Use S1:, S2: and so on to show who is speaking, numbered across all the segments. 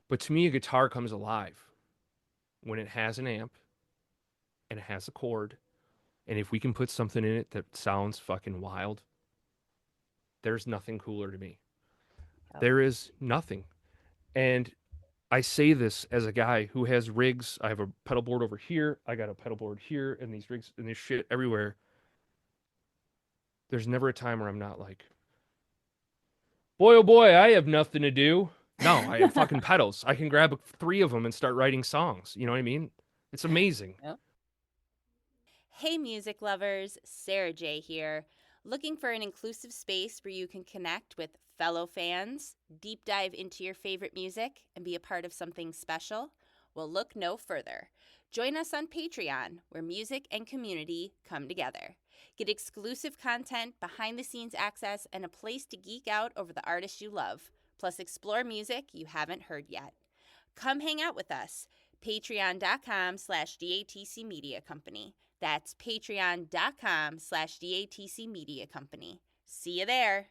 S1: But to me, a guitar comes alive when it has an amp and it has a chord. And if we can put something in it that sounds fucking wild, there's nothing cooler to me.
S2: Oh.
S1: There is nothing. And I say this as a guy who has rigs. I have a pedal board over here. I got a pedal board here and these rigs and this shit everywhere. There's never a time where I'm not like, boy, oh boy, I have nothing to do. No, I have fucking pedals. I can grab 3 of them and start writing songs. You know what I mean? It's amazing.
S2: Yep. Hey, music lovers, Sara J here. Looking for an inclusive space where you can connect with fellow fans, deep dive into your favorite music, and be a part of something special? Well, look no further. Join us on Patreon, where music and community come together. Get exclusive content, behind-the-scenes access, and a place to geek out over the artists you love, plus explore music you haven't heard yet. Come hang out with us. Patreon.com/DATCmediacompany. That's patreon.com/DATCmediacompany. See you there.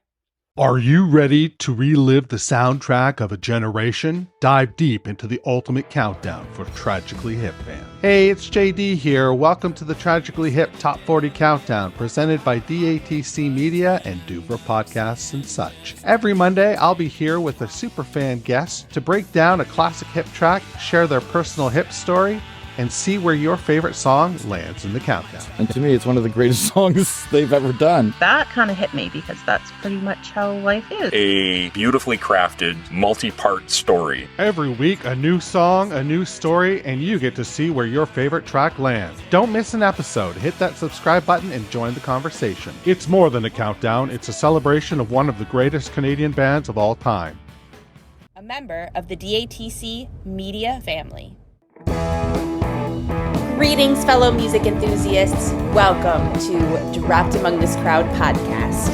S3: Are you ready to relive the soundtrack of a generation? Dive deep into the ultimate countdown for Tragically Hip fans. Hey, it's JD here. Welcome to the Tragically Hip Top 40 Countdown, presented by DATC Media and Duvra Podcasts and such. Every Monday, I'll be here with a superfan guest to break down a classic hip track, share their personal hip story, and see where your favorite song lands in the countdown.
S4: And to me, it's one of the greatest songs they've ever done.
S5: That kind of hit me because that's pretty much how life is.
S6: A beautifully crafted, multi-part story.
S3: Every week, a new song, a new story, and you get to see where your favorite track lands. Don't miss an episode. Hit that subscribe button and join the conversation. It's more than a countdown. It's a celebration of one of the greatest Canadian bands of all time.
S2: A member of the DATC Media family. Greetings, fellow music enthusiasts. Welcome to Dropped Among This Crowd podcast.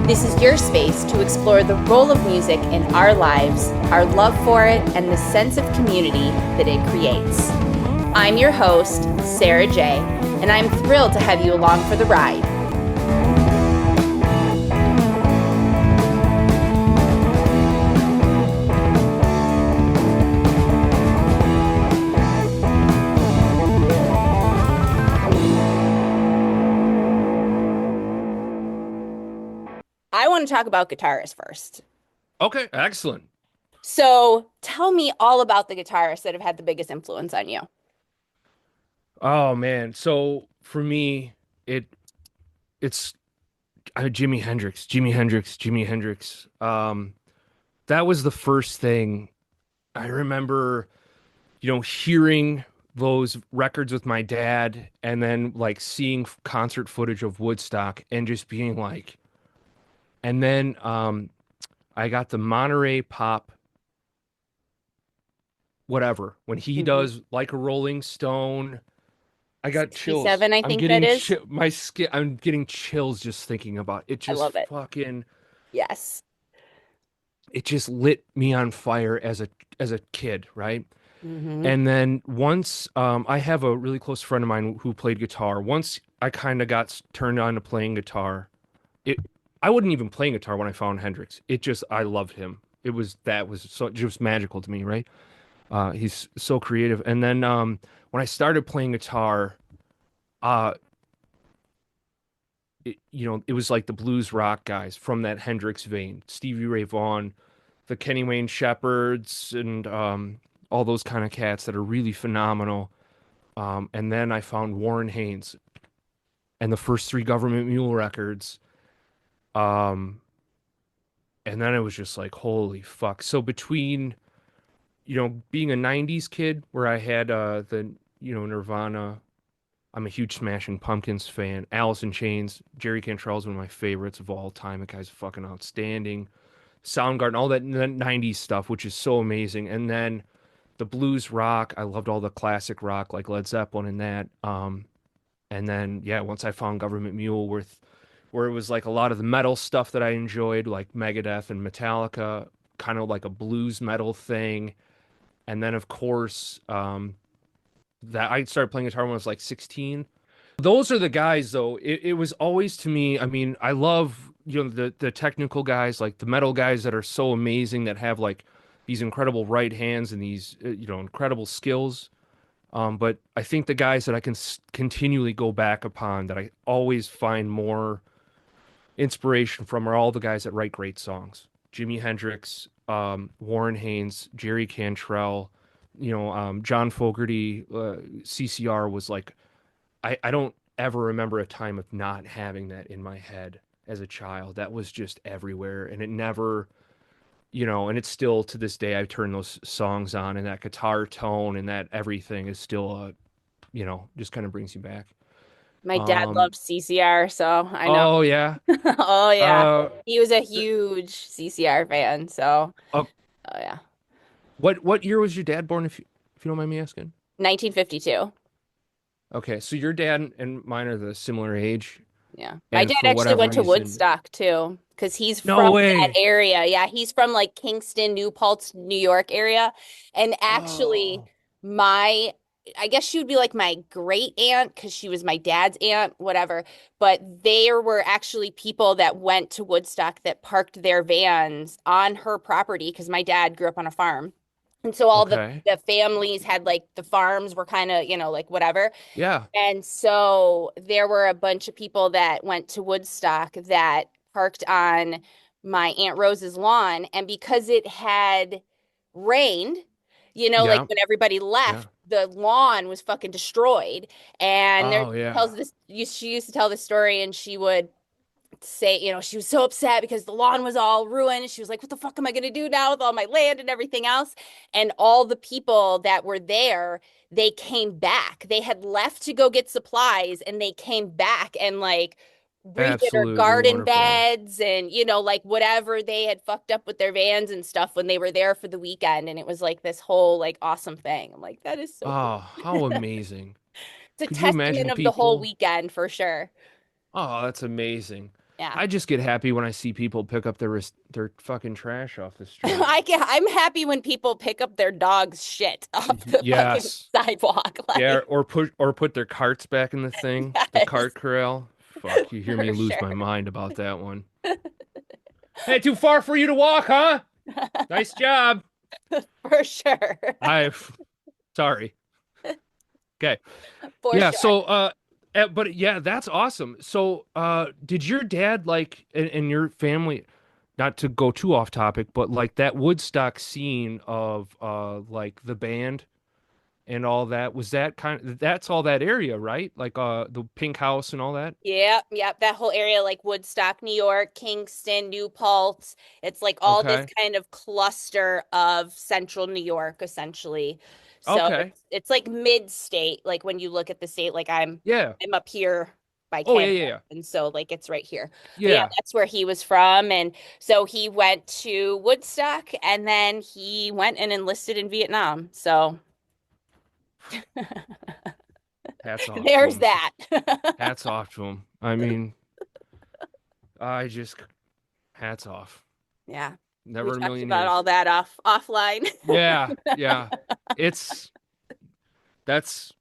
S2: This is your space to explore the role of music in our lives, our love for it, and the sense of community that it creates. I'm your host, Sara J, and I'm thrilled to have you along for the ride. I want to talk about guitarists first.
S1: Okay, excellent.
S2: So tell me all about the guitarists that have had the biggest influence on you.
S1: Oh man. So for me, it's Jimi Hendrix. That was the first thing I remember, hearing those records with my dad and then like seeing concert footage of Woodstock and just being like, and then I got the Monterey Pop, whatever. When he does Like a Rolling Stone, I got chills.
S2: 67, I think that is.
S1: My skin, I'm getting chills just thinking about it. Just
S2: I love it.
S1: Fucking,
S2: yes.
S1: It just lit me on fire as a kid, right?
S2: Mm-hmm.
S1: And then once I have a really close friend of mine who played guitar. Once I kind of got turned on to playing guitar, I wasn't even playing guitar when I found Hendrix. I loved him. That was so just magical to me, right? He's so creative. And then when I started playing guitar, it was like the blues rock guys from that Hendrix vein, Stevie Ray Vaughan, the Kenny Wayne Shepherds, and all those kind of cats that are really phenomenal. And then I found Warren Haynes and the first 3 Government Mule records. And then it was just like, holy fuck. So between, being a 90s kid where I had the Nirvana, I'm a huge Smashing Pumpkins fan, Alice in Chains, Jerry Cantrell's one of my favorites of all time. That guy's fucking outstanding. Soundgarden, all that 90s stuff, which is so amazing. And then the blues rock, I loved all the classic rock like Led Zeppelin and that. And then, once I found Government Mule where it was like a lot of the metal stuff that I enjoyed, like Megadeth and Metallica, kind of like a blues metal thing. And then, of course, that I started playing guitar when I was like 16. Those are the guys, though. It was always, to me, I mean, I love, the technical guys, like the metal guys that are so amazing, that have like these incredible right hands and these incredible skills. But I think the guys that I can continually go back upon, that I always find more inspiration from, are all the guys that write great songs. Jimi Hendrix, Warren Haynes, Jerry Cantrell, John Fogerty, CCR was like, I don't ever remember a time of not having that in my head as a child. That was just everywhere, and it never, and it's still to this day. I turn those songs on, and that guitar tone and that everything is still, just kind of brings you back.
S2: My dad loved CCR, so I know.
S1: Oh yeah.
S2: Oh yeah.
S1: Uh,
S2: He was a huge CCR fan, so
S1: oh,
S2: oh yeah.
S1: what year was your dad born, if you don't mind me asking?
S2: 1952.
S1: Okay, so your dad and mine are the similar age,
S2: Yeah. My
S1: and
S2: dad
S1: for
S2: actually
S1: whatever
S2: went to
S1: reason,
S2: Woodstock too, because he's
S1: no
S2: from that
S1: way.
S2: area. Yeah, he's from like Kingston, New Paltz, New York area. And actually,
S1: Oh,
S2: my, I guess she would be like my great aunt because she was my dad's aunt, whatever. But there were actually people that went to Woodstock that parked their vans on her property because my dad grew up on a farm. And so all
S1: okay.
S2: the families had like the farms were kind of, like whatever.
S1: Yeah,
S2: And so there were a bunch of people that went to Woodstock that parked on my Aunt Rose's lawn. And because it had rained, like
S1: yeah,
S2: when everybody
S1: yeah.
S2: left, the lawn was fucking destroyed. And there
S1: Oh yeah.
S2: tells this, she used to tell this story, and she would say, she was so upset because the lawn was all ruined. She was like, what the fuck am I going to do now with all my land and everything else? And all the people that were there, they came back. They had left to go get supplies, and they came back and like redid her
S1: Absolutely
S2: garden
S1: wonderful.
S2: beds and, like whatever they had fucked up with their vans and stuff when they were there for the weekend. And it was like this whole like awesome thing. I'm like, that is so cool.
S1: Oh, how amazing.
S2: It's a
S1: Could you
S2: testament
S1: imagine
S2: of the whole
S1: people?
S2: weekend for sure.
S1: Oh, that's amazing.
S2: Yeah.
S1: I just get happy when I see people pick up their fucking trash off the street.
S2: I'm happy when people pick up their dog's shit off the fucking
S1: Yes.
S2: sidewalk.
S1: Yeah,
S2: Like,
S1: or put their carts back in the thing, the
S2: yes,
S1: cart corral. Fuck, you hear me
S2: for
S1: lose
S2: sure.
S1: my mind about that one. Hey, too far for you to walk, huh? Nice job.
S2: For sure.
S1: I sorry. Okay.
S2: For
S1: Yeah,
S2: sure.
S1: so but yeah, that's awesome. So did your dad like and your family, not to go too off topic, but like that Woodstock scene of like the band and all that, was that that's all that area, right? Like the Pink House and all that?
S2: Yep, yep. That whole area, like Woodstock, New York, Kingston, New Paltz. It's like all this
S1: Okay.
S2: kind of cluster of central New York, essentially. So
S1: Okay.
S2: it's like mid-state. Like when you look at the state, like
S1: Yeah.
S2: I'm up here by
S1: Oh yeah,
S2: Canada.
S1: yeah, yeah.
S2: And so like it's right here. But yeah,
S1: Yeah.
S2: that's where he was from. And so he went to Woodstock, and then he went and enlisted in Vietnam. So
S1: Hats off to
S2: there's
S1: him.
S2: that.
S1: Hats off to him. I mean, I just hats off.
S2: Yeah. We
S1: Never in a
S2: talked
S1: million
S2: about all
S1: years.
S2: that offline.
S1: Yeah, yeah. It's that's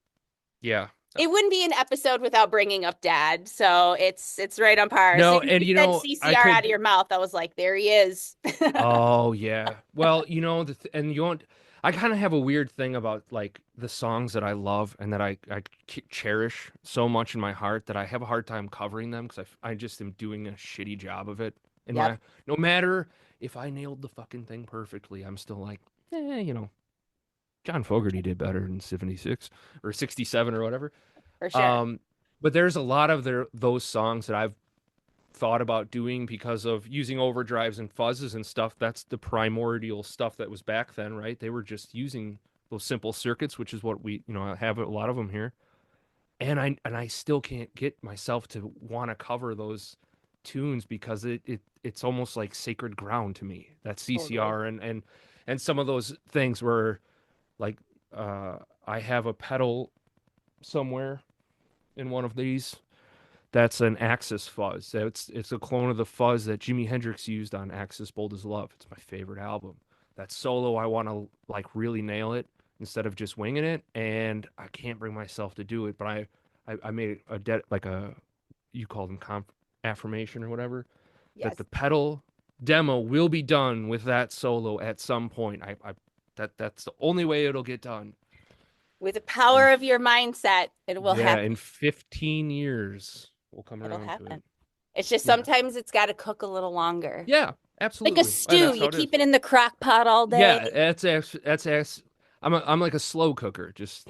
S1: yeah.
S2: It wouldn't be an episode without bringing up dad. So it's right on par. As
S1: No,
S2: soon as
S1: and
S2: you said
S1: I
S2: CCR out of
S1: could.
S2: your mouth, I was like, there he is.
S1: Oh yeah. Well, and you want. I kind of have a weird thing about like the songs that I love and that I cherish so much in my heart that I have a hard time covering them because I just am doing a shitty job of it. In
S2: Yep,
S1: my no matter if I nailed the fucking thing perfectly, I'm still like, John Fogerty did better in 76 or 67 or whatever.
S2: for sure.
S1: Um, but there's a lot of those songs that I've thought about doing because of using overdrives and fuzzes and stuff. That's the primordial stuff that was back then, right? They were just using those simple circuits, which is what we, have a lot of them here. And I still can't get myself to want to cover those tunes because it's almost like sacred ground to me. That
S2: Totally.
S1: CCR and some of those things where like I have a pedal somewhere in one of these that's an Axis fuzz. It's a clone of the fuzz that Jimi Hendrix used on Axis Bold as Love. It's my favorite album. That solo I want to like really nail it instead of just winging it, and I can't bring myself to do it. But I made like a, you call them affirmation or whatever, that
S2: Yes.
S1: the pedal demo will be done with that solo at some point. That's the only way it'll get done.
S2: With the power of your mindset, it will
S1: Yeah,
S2: happen.
S1: in 15 years we'll come
S2: It'll
S1: around to
S2: happen.
S1: it.
S2: It's just
S1: Yeah.
S2: sometimes it's got to cook a little longer.
S1: Yeah, absolutely.
S2: Like a stew, you keep it in the crock pot all day.
S1: Yeah, that's I'm like a slow cooker, just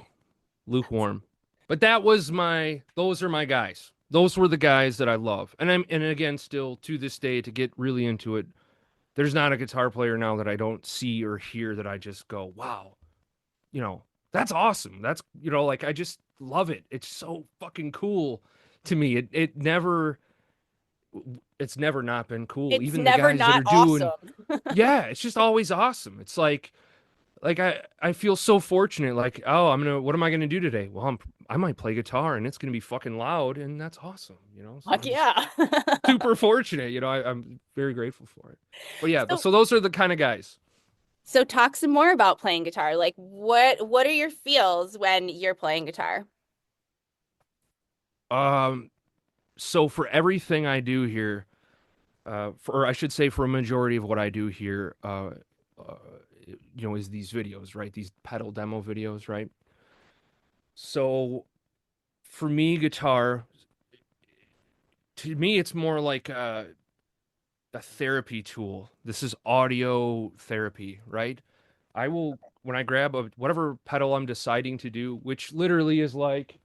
S1: lukewarm. But those are my guys. Those were the guys that I love. And again, still to this day, to get really into it, there's not a guitar player now that I don't see or hear that I just go, wow, that's awesome. That's, like, I just love it. It's so fucking cool to me. It's never not been cool.
S2: It's
S1: Even the
S2: never
S1: guys that
S2: not
S1: are doing,
S2: awesome.
S1: yeah, it's just always awesome. It's like I feel so fortunate. Like, oh, what am I gonna do today? Well, I might play guitar and it's gonna be fucking loud, and that's awesome. So
S2: Fuck yeah.
S1: super fortunate. I'm very grateful for it. But yeah,
S2: So-
S1: so those are the kind of guys.
S2: So talk some more about playing guitar. Like what are your feels when you're playing guitar?
S1: So for everything I do here, or I should say for a majority of what I do here, is these videos, right? These pedal demo videos, right? So for me, guitar, to me, it's more like a therapy tool. This is audio therapy, right? I will, when I grab whatever pedal I'm deciding to do, which literally is like,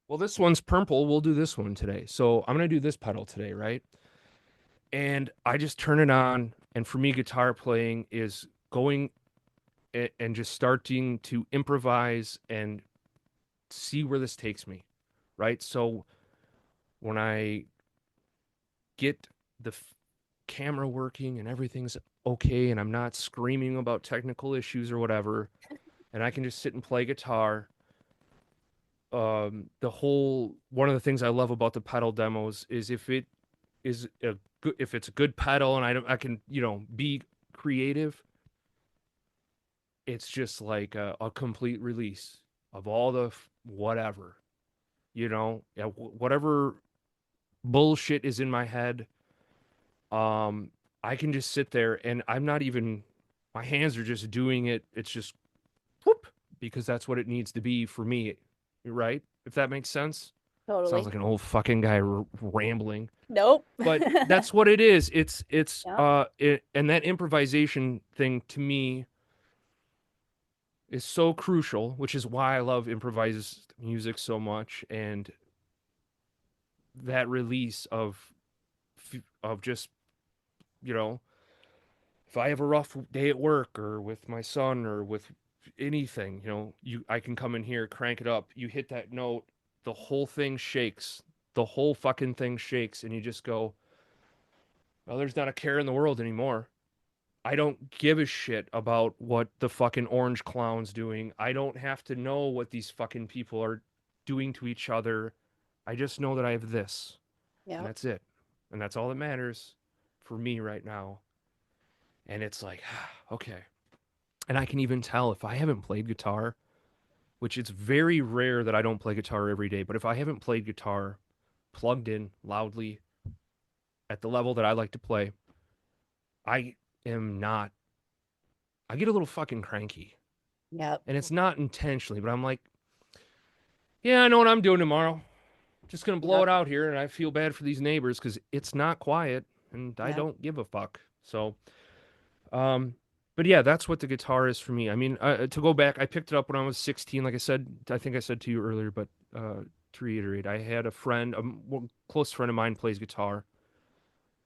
S1: well, this one's purple. We'll do this one today. So I'm going to do this pedal today, right? And I just turn it on. And for me, guitar playing is going and just starting to improvise and see where this takes me, right? So when I get the camera working and everything's okay and I'm not screaming about technical issues or whatever, and I can just sit and play guitar, one of the things I love about the pedal demos is if it's a good pedal and I can be creative, it's just like a complete release of all the whatever, whatever bullshit is in my head. I can just sit there and my hands are just doing it. It's just whoop, because that's what it needs to be for me, right? If that makes sense.
S2: Totally.
S1: Sounds like an old fucking guy rambling.
S2: Nope.
S1: But that's what it is.
S2: Yeah.
S1: And that improvisation thing to me is so crucial, which is why I love improvised music so much. And that release of just, if I have a rough day at work or with my son or with anything, I can come in here, crank it up, you hit that note, the whole thing shakes. The whole fucking thing shakes, and you just go, well, there's not a care in the world anymore. I don't give a shit about what the fucking orange clown's doing. I don't have to know what these fucking people are doing to each other. I just know that I have this.
S2: Yeah.
S1: And that's it. And that's all that matters for me right now. And it's like, okay. And I can even tell if I haven't played guitar, which it's very rare that I don't play guitar every day, but if I haven't played guitar plugged in loudly at the level that I like to play, I get a little fucking cranky.
S2: Yep.
S1: And it's not intentionally, but I'm like, yeah, I know what I'm doing tomorrow. Just going to blow it out here. And I feel bad for these neighbors because it's not quiet and I don't give a fuck. So, but yeah, that's what the guitar is for me. I mean, to go back, I picked it up when I was 16. Like I said, I think I said to you earlier, but to reiterate, I had a friend, close friend of mine plays guitar.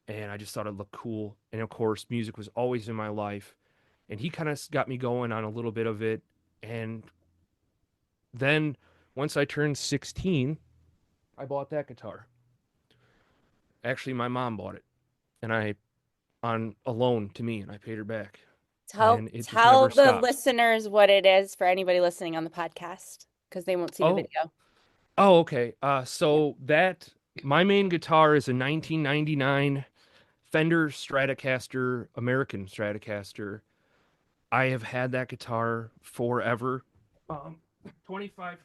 S1: And I just thought it looked cool. And of course, music was always in my life. And he kind of got me going on a little bit of it. And then once I turned 16, I bought that guitar. Actually, my mom bought it. And on a loan to me, and I paid her back.
S2: Tell
S1: And it just
S2: tell
S1: never
S2: the
S1: stopped.
S2: listeners what it is for anybody listening on the podcast because they won't see the video.
S1: Oh, okay. So my main guitar is a 1999 Fender Stratocaster, American Stratocaster. I have had that guitar forever. 25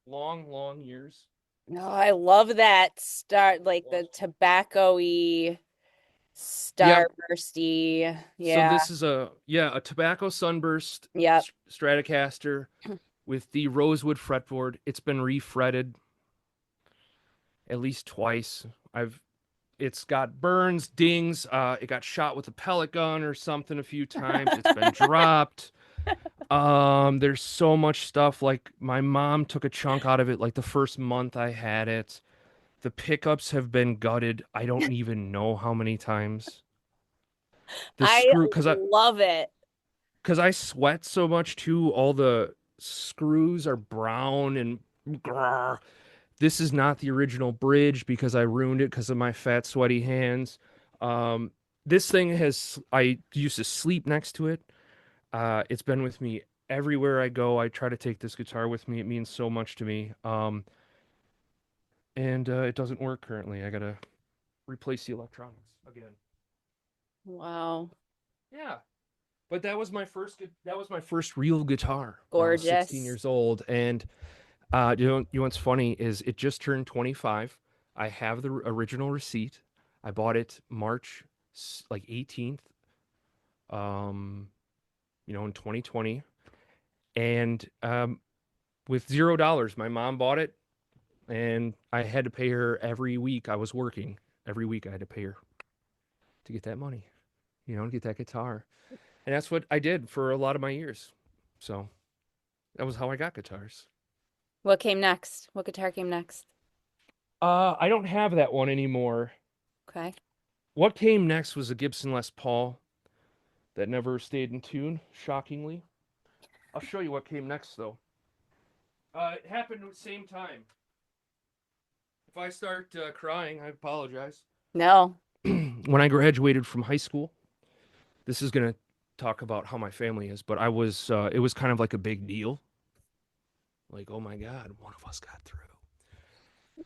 S1: long years.
S2: No, I love that start, like the tobacco-y,
S1: Yep.
S2: starbursty.
S1: So
S2: Yeah.
S1: this is a tobacco sunburst
S2: Yep.
S1: Stratocaster with the rosewood fretboard. It's been refretted at least twice. It's got burns, dings. It got shot with a pellet gun or something a few times. It's been dropped. There's so much stuff. Like my mom took a chunk out of it like the first month I had it. The pickups have been gutted. I don't even know how many times. The
S2: I
S1: screw,
S2: love it.
S1: because I sweat so much too. All the screws are brown and grrr. This is not the original bridge because I ruined it because of my fat, sweaty hands. Um, this thing I used to sleep next to it. It's been with me everywhere I go. I try to take this guitar with me. It means so much to me. And it doesn't work currently. I gotta replace the electronics again.
S2: Wow.
S1: Yeah, but that was my first real guitar when I was 16
S2: Gorgeous.
S1: years old. And you know what's funny is it just turned 25. I have the original receipt. I bought it March like 18th, um, in 2020, and with $0, my mom bought it, and I had to pay her every week. I was working every week. I had to pay her to get that money, to get that guitar, and that's what I did for a lot of my years. So that was how I got guitars.
S2: What came next? What guitar came next?
S1: I don't have that one anymore.
S2: Okay.
S1: What came next was a Gibson Les Paul that never stayed in tune, shockingly. I'll show you what came next, though. It happened at the same time. If I start crying, I apologize.
S2: No.
S1: When I graduated from high school, this is going to talk about how my family is, but it was kind of like a big deal. Like, oh my God, one of us got through.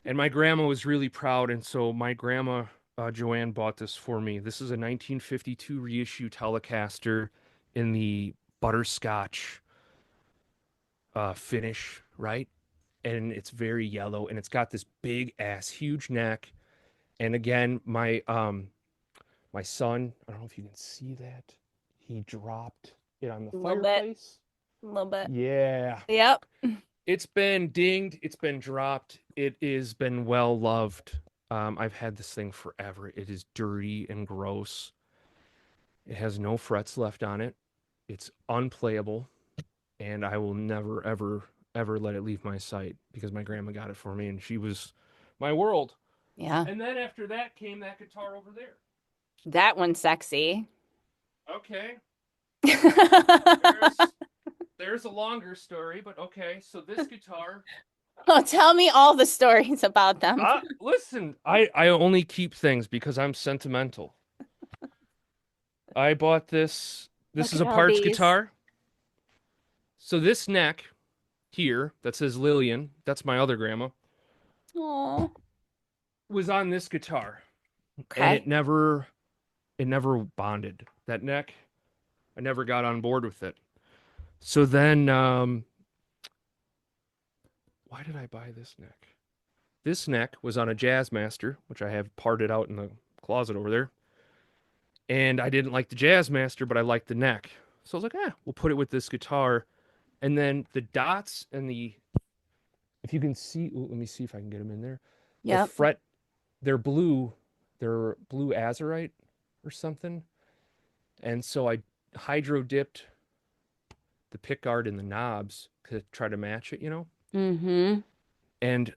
S1: And my grandma was really proud, and so my grandma, Joanne, bought this for me. This is a 1952 reissue Telecaster in the butterscotch finish, right? And it's very yellow, and it's got this big ass, huge neck. And again, my son, I don't know if you can see that, he dropped it on the
S2: A little bit.
S1: fireplace.
S2: A little bit.
S1: Yeah.
S2: Yep.
S1: It's been dinged, it's been dropped, it has been well loved. I've had this thing forever. It is dirty and gross. It has no frets left on it. It's unplayable, and I will never, ever, ever let it leave my sight because my grandma got it for me, and she was my world.
S2: Yeah.
S1: And then after that came that guitar over there.
S2: That one's sexy.
S1: Okay, there's a longer story, but okay. So this guitar.
S2: Oh, tell me all the stories about them.
S1: Listen, I only keep things because I'm sentimental. I bought this. This
S2: Look
S1: is
S2: at
S1: a
S2: all
S1: parts
S2: these.
S1: guitar. So this neck here that says Lillian, that's my other grandma,
S2: Oh.
S1: was on this guitar, and
S2: Okay.
S1: it never bonded. That neck, I never got on board with it. So then, why did I buy this neck? This neck was on a Jazzmaster, which I have parted out in the closet over there. And I didn't like the Jazzmaster, but I liked the neck. So I was like, we'll put it with this guitar. And then the dots and if you can see, let me see if I can get them in there. The
S2: Yep.
S1: fret, they're blue azurite or something. And so I hydro dipped the pickguard and the knobs to try to match it,
S2: Mm-hmm.
S1: And you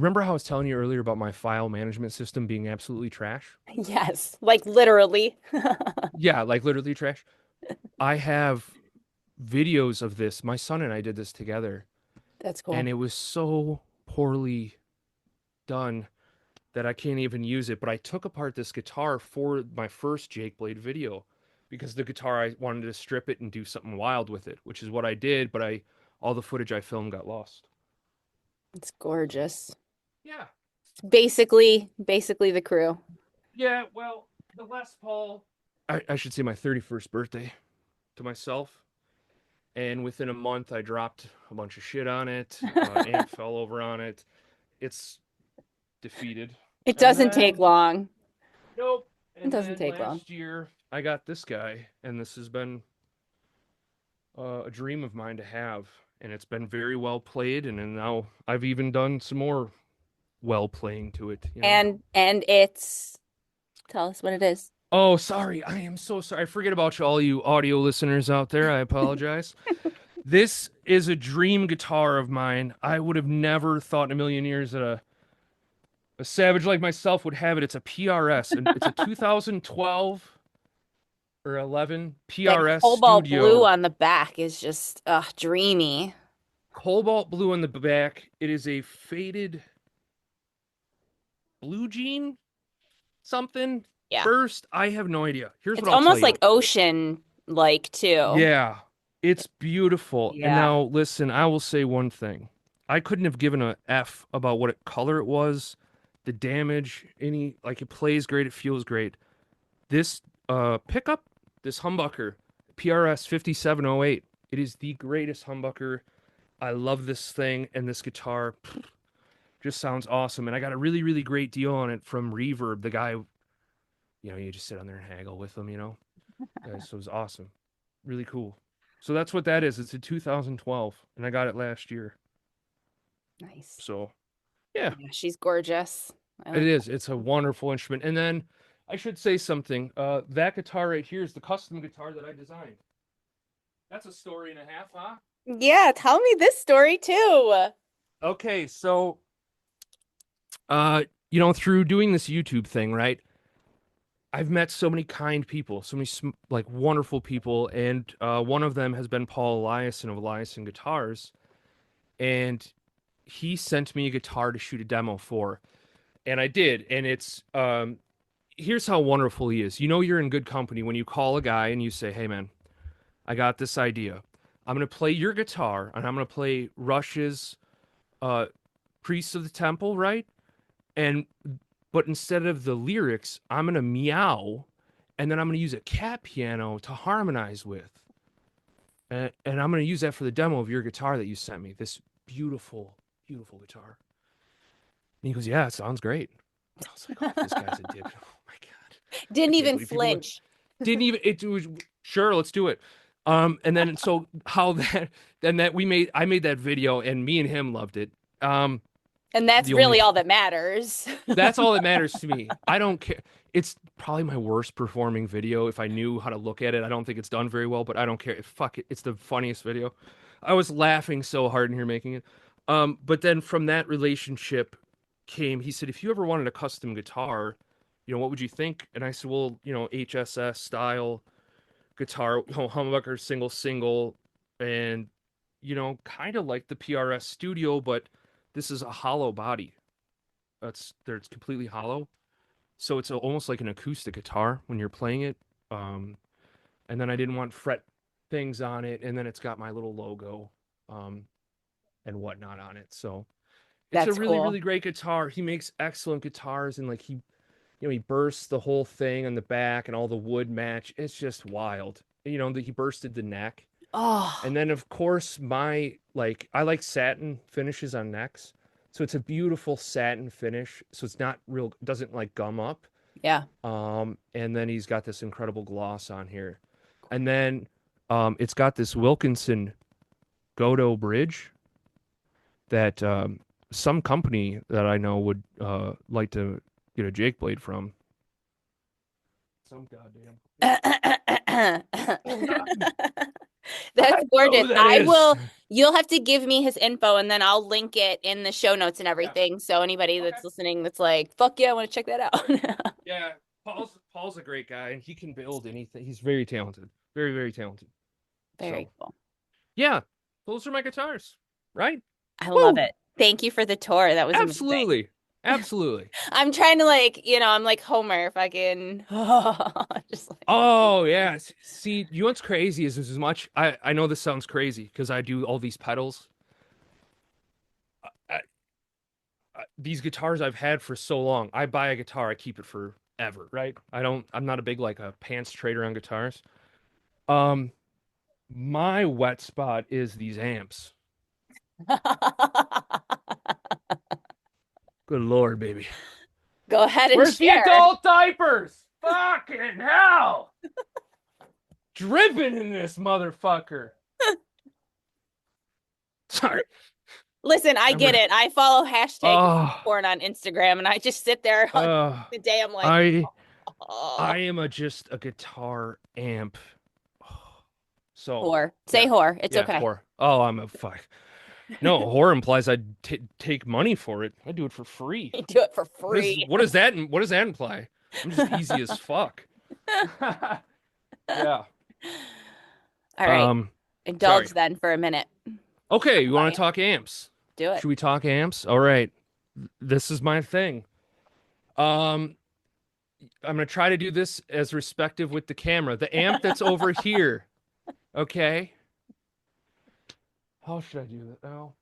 S1: remember how I was telling you earlier about my file management system being absolutely trash?
S2: Yes, like literally.
S1: Yeah, like literally trash. I have videos of this. My son and I did this together,
S2: That's cool.
S1: and it was so poorly done that I can't even use it. But I took apart this guitar for my first Jake Blade video because the guitar, I wanted to strip it and do something wild with it, which is what I did. But all the footage I filmed got lost.
S2: It's gorgeous.
S1: Yeah.
S2: Basically the crew.
S1: Yeah, well, the Les Paul. I should say my 31st birthday to myself. And within a month, I dropped a bunch of shit on it. Amp fell over on it. It's defeated.
S2: It
S1: And
S2: doesn't take
S1: then,
S2: long.
S1: nope.
S2: It
S1: And
S2: doesn't
S1: then
S2: take long.
S1: last year, I got this guy, and this has been a dream of mine to have, and it's been very well played, and then now I've even done some more well playing to it, you know.
S2: And it's tell us what it is.
S1: Oh, sorry. I am so sorry. I forget about all you audio listeners out there. I apologize. This is a dream guitar of mine. I would have never thought in a million years that a savage like myself would have it. It's a PRS, and it's a 2012 or 11
S2: That
S1: PRS
S2: cobalt blue
S1: Studio.
S2: on the back is just dreamy.
S1: Cobalt blue on the back. It is a faded blue jean something.
S2: Yeah.
S1: First, I have no idea. Here's
S2: It's
S1: what I'll tell
S2: almost
S1: you.
S2: like ocean like too.
S1: Yeah, it's beautiful. And
S2: Yeah.
S1: now, listen, I will say one thing. I couldn't have given a F about what color it was, the damage, like it plays great, it feels great. This pickup, this humbucker, PRS 5708, it is the greatest humbucker. I love this thing, and this guitar just sounds awesome. And I got a really, really great deal on it from Reverb, the guy, you just sit on there and haggle with them, Yeah, so it was awesome. Really cool. So that's what that is. It's a 2012, and I got it last year.
S2: Nice.
S1: So, yeah,
S2: She's gorgeous.
S1: it is. It's a wonderful instrument. And then I should say something. That guitar right here is the custom guitar that I designed. That's a story and a half, huh?
S2: Yeah, tell me this story too.
S1: Okay, so, through doing this YouTube thing, right? I've met so many kind people, so many like wonderful people, and one of them has been Paul Eliason of Eliason Guitars, and he sent me a guitar to shoot a demo for, and I did, and it's here's how wonderful he is. You're in good company when you call a guy and you say, "Hey man, I got this idea. I'm gonna play your guitar, and I'm gonna play Rush's Priests of the Temple, right?" But instead of the lyrics, I'm going to meow, and then I'm going to use a cat piano to harmonize with. And I'm going to use that for the demo of your guitar that you sent me. This beautiful, beautiful guitar. And he goes, yeah, it sounds great. I was like, oh, this guy's a dip. Oh, my God.
S2: Didn't even flinch.
S1: Didn't even, it was, sure, let's do it. And then, so how that, then that I made that video, and me and him loved it.
S2: And that's really all that matters.
S1: That's all that matters to me. I don't care. It's probably my worst performing video. If I knew how to look at it, I don't think it's done very well, but I don't care. Fuck it. It's the funniest video. I was laughing so hard in here making it. But then from that relationship he said, if you ever wanted a custom guitar, what would you think? And I said, well, HSS style guitar, humbucker, single, and, kind of like the PRS Studio, but this is a hollow body. It's completely hollow, so it's almost like an acoustic guitar when you're playing it. And then I didn't want fret things on it, and then it's got my little logo, and whatnot on it. So it's
S2: That's
S1: a really,
S2: cool.
S1: really great guitar. He makes excellent guitars, and like he bursts the whole thing on the back, and all the wood match. It's just wild. He bursted the neck.
S2: Oh.
S1: And then of course I like satin finishes on necks. So it's a beautiful satin finish. So it's not real, doesn't like gum up.
S2: Yeah.
S1: And then he's got this incredible gloss on here. And then it's got this Wilkinson Godot bridge that some company that I know would like to get a Jake blade from. Some goddamn.
S2: That's gorgeous.
S1: That
S2: You'll have to give me his info, and then I'll link it in the show notes and everything. So anybody that's listening that's like, fuck yeah, I want to check that out.
S1: Yeah, Paul's a great guy, and he can build anything. He's very talented. Very, very talented.
S2: Very cool.
S1: Yeah, those are my guitars, right?
S2: I love it. Thank you for the tour. That was
S1: absolutely.
S2: Amazing.
S1: Absolutely.
S2: I'm trying to I'm like Homer fucking just like
S1: oh yeah. See, what's crazy is as much I know this sounds crazy because I do all these pedals. These guitars I've had for so long. I buy a guitar, I keep it forever, right? I'm not a big like a pants trader on guitars. My wet spot is these amps. Good Lord, baby.
S2: Go ahead and
S1: Where's
S2: share.
S1: the adult diapers? Fucking hell. Dripping in this motherfucker. Sorry.
S2: Listen, I get it. I follow hashtag porn on Instagram, and I just sit there the day. I'm like,
S1: I am just a guitar amp. So
S2: whore. Say whore. It's okay.
S1: Whore. Oh, I'm a fuck. No, whore implies I'd take money for it. I do it for free.
S2: You do it for free.
S1: What does that imply? I'm just easy as fuck. Yeah.
S2: All right. Indulge then for a minute.
S1: Okay, you want to talk amps?
S2: Do it.
S1: Should we talk amps? All right. This is my thing. I'm gonna try to do this as respective with the camera. The amp that's over here. Okay. How should I do that now?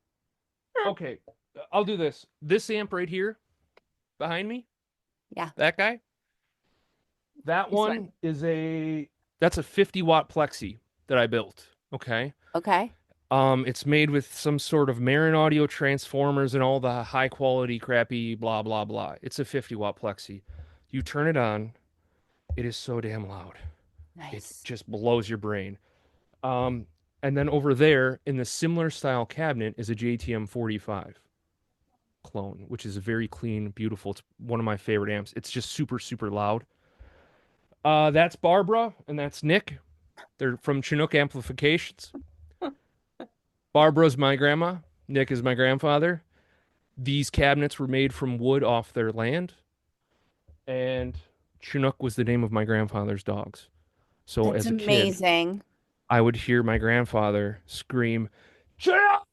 S1: Okay, I'll do this. This amp right here, behind me.
S2: Yeah.
S1: That guy. That one is that's a 50-watt plexi that I built. Okay.
S2: Okay.
S1: It's made with some sort of Marin Audio transformers and all the high quality crappy blah blah blah. It's a 50-watt plexi. You turn it on, it is so damn loud.
S2: Nice.
S1: It just blows your brain. And then over there in the similar style cabinet is a JTM 45 clone, which is a very clean, beautiful. It's one of my favorite amps. It's just super, super loud. That's Barbara and that's Nick. They're from Chinook Amplifications. Barbara's my grandma. Nick is my grandfather. These cabinets were made from wood off their land. And Chinook was the name of my grandfather's dogs. So
S2: That's
S1: as a
S2: amazing.
S1: kid, I would hear my grandfather scream, Chinook!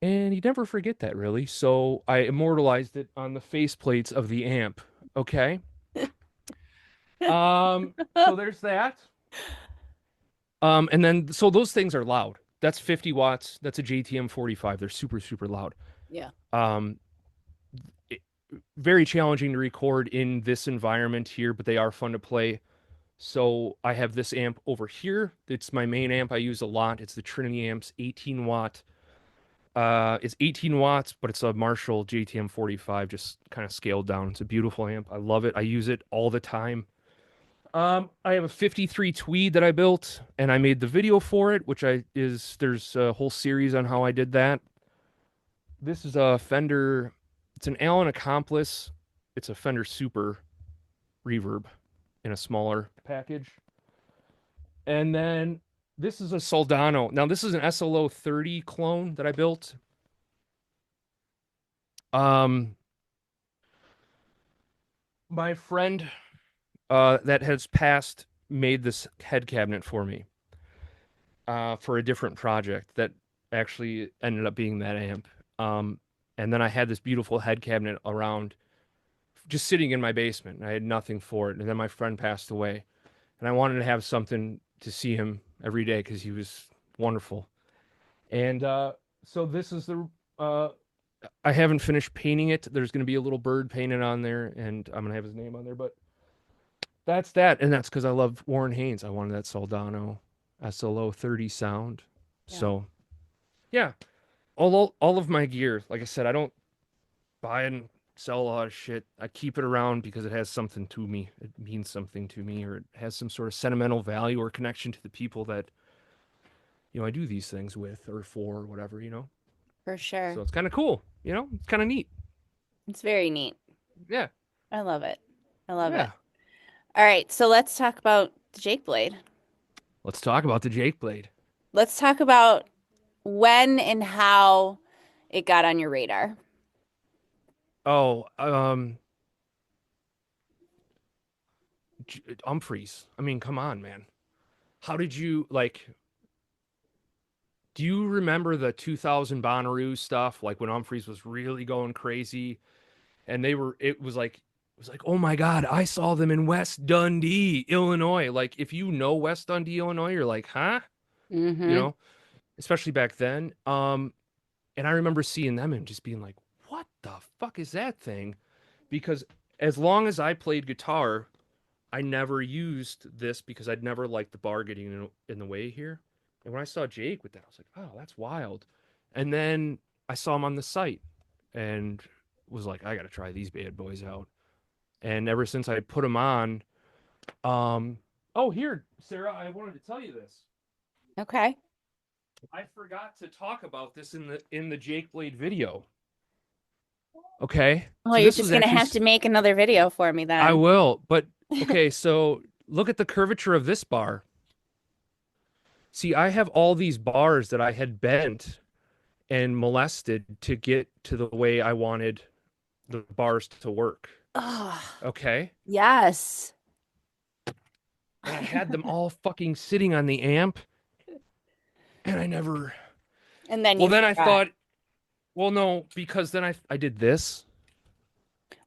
S1: And he'd never forget that, really. So I immortalized it on the faceplates of the amp. Okay. So there's that. And then so those things are loud. That's 50 watts. That's a JTM 45. They're super, super loud.
S2: Yeah.
S1: Very challenging to record in this environment here, but they are fun to play. So I have this amp over here. It's my main amp I use a lot. It's the Trinity amps, 18 watt. It's 18 watts, but it's a Marshall JTM 45, just kind of scaled down. It's a beautiful amp. I love it. I use it all the time. I have a 53 Tweed that I built, and I made the video for it, there's a whole series on how I did that. This is a Fender, it's an Allen Accomplice. It's a Fender Super reverb in a smaller package. And then this is a Soldano. Now, this is an SLO 30 clone that I built. My friend that has passed made this head cabinet for me for a different project that actually ended up being that amp. And then I had this beautiful head cabinet around just sitting in my basement. I had nothing for it. And then my friend passed away. And I wanted to have something to see him every day because he was wonderful. And so this is I haven't finished painting it. There's going to be a little bird painted on there, and I'm going to have his name on there. But that's that. And that's because I love Warren Haynes. I wanted that Soldano SLO 30 sound. Yeah. So, yeah. All of my gear, like I said, I don't buy and sell a lot of shit. I keep it around because it has something to me. It means something to me, or it has some sort of sentimental value or connection to the people that, I do these things with or for or whatever,
S2: For sure.
S1: So it's kind of cool, it's kind of neat.
S2: It's very neat.
S1: Yeah.
S2: I love it. All right. So let's talk about the Jake Blade.
S1: Let's talk about the Jake Blade.
S2: Let's talk about when and how it got on your radar.
S1: Oh, Humphreys. I mean, come on, man. How did you, do you remember the 2000 Bonnaroo stuff? Like when Humphreys was really going crazy and it was like, oh my God, I saw them in West Dundee, Illinois. Like if you know West Dundee, Illinois, you're like, huh?
S2: Mm-hmm.
S1: Especially back then. And I remember seeing them and just being like, what the fuck is that thing? Because as long as I played guitar, I never used this because I'd never liked the bar getting in the way here. And when I saw Jake with that, I was like, oh, that's wild. And then I saw him on the site and was like, I got to try these bad boys out. And ever since I put them on, oh, here, Sarah, I wanted to tell you this.
S2: Okay.
S1: I forgot to talk about this in the Jake Blade video. Okay.
S2: Well,
S1: So
S2: you're
S1: this
S2: just
S1: was
S2: going to
S1: actually
S2: have to make another video for me then.
S1: I will, but okay, so look at the curvature of this bar. See, I have all these bars that I had bent and molested to get to the way I wanted the bars to work.
S2: Oh,
S1: Okay.
S2: yes.
S1: And I had them all fucking sitting on the amp. And I never.
S2: And then
S1: Well,
S2: you
S1: then I
S2: forgot.
S1: thought, well, no, because then I did this.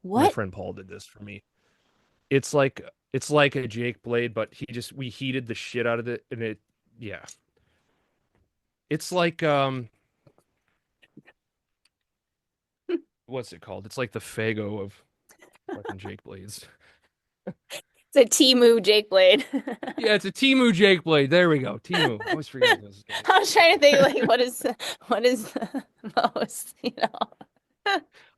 S1: My
S2: What?
S1: friend Paul did this for me. It's like a Jake Blade, but we heated the shit out of it, and it, yeah. It's like what's it called? It's like the Fago of fucking Jake Blades.
S2: It's a Temu Jake Blade.
S1: Yeah, it's a Temu Jake Blade. There we go. Temu. I always forget those guys.
S2: I was trying to think like what is the most, you know.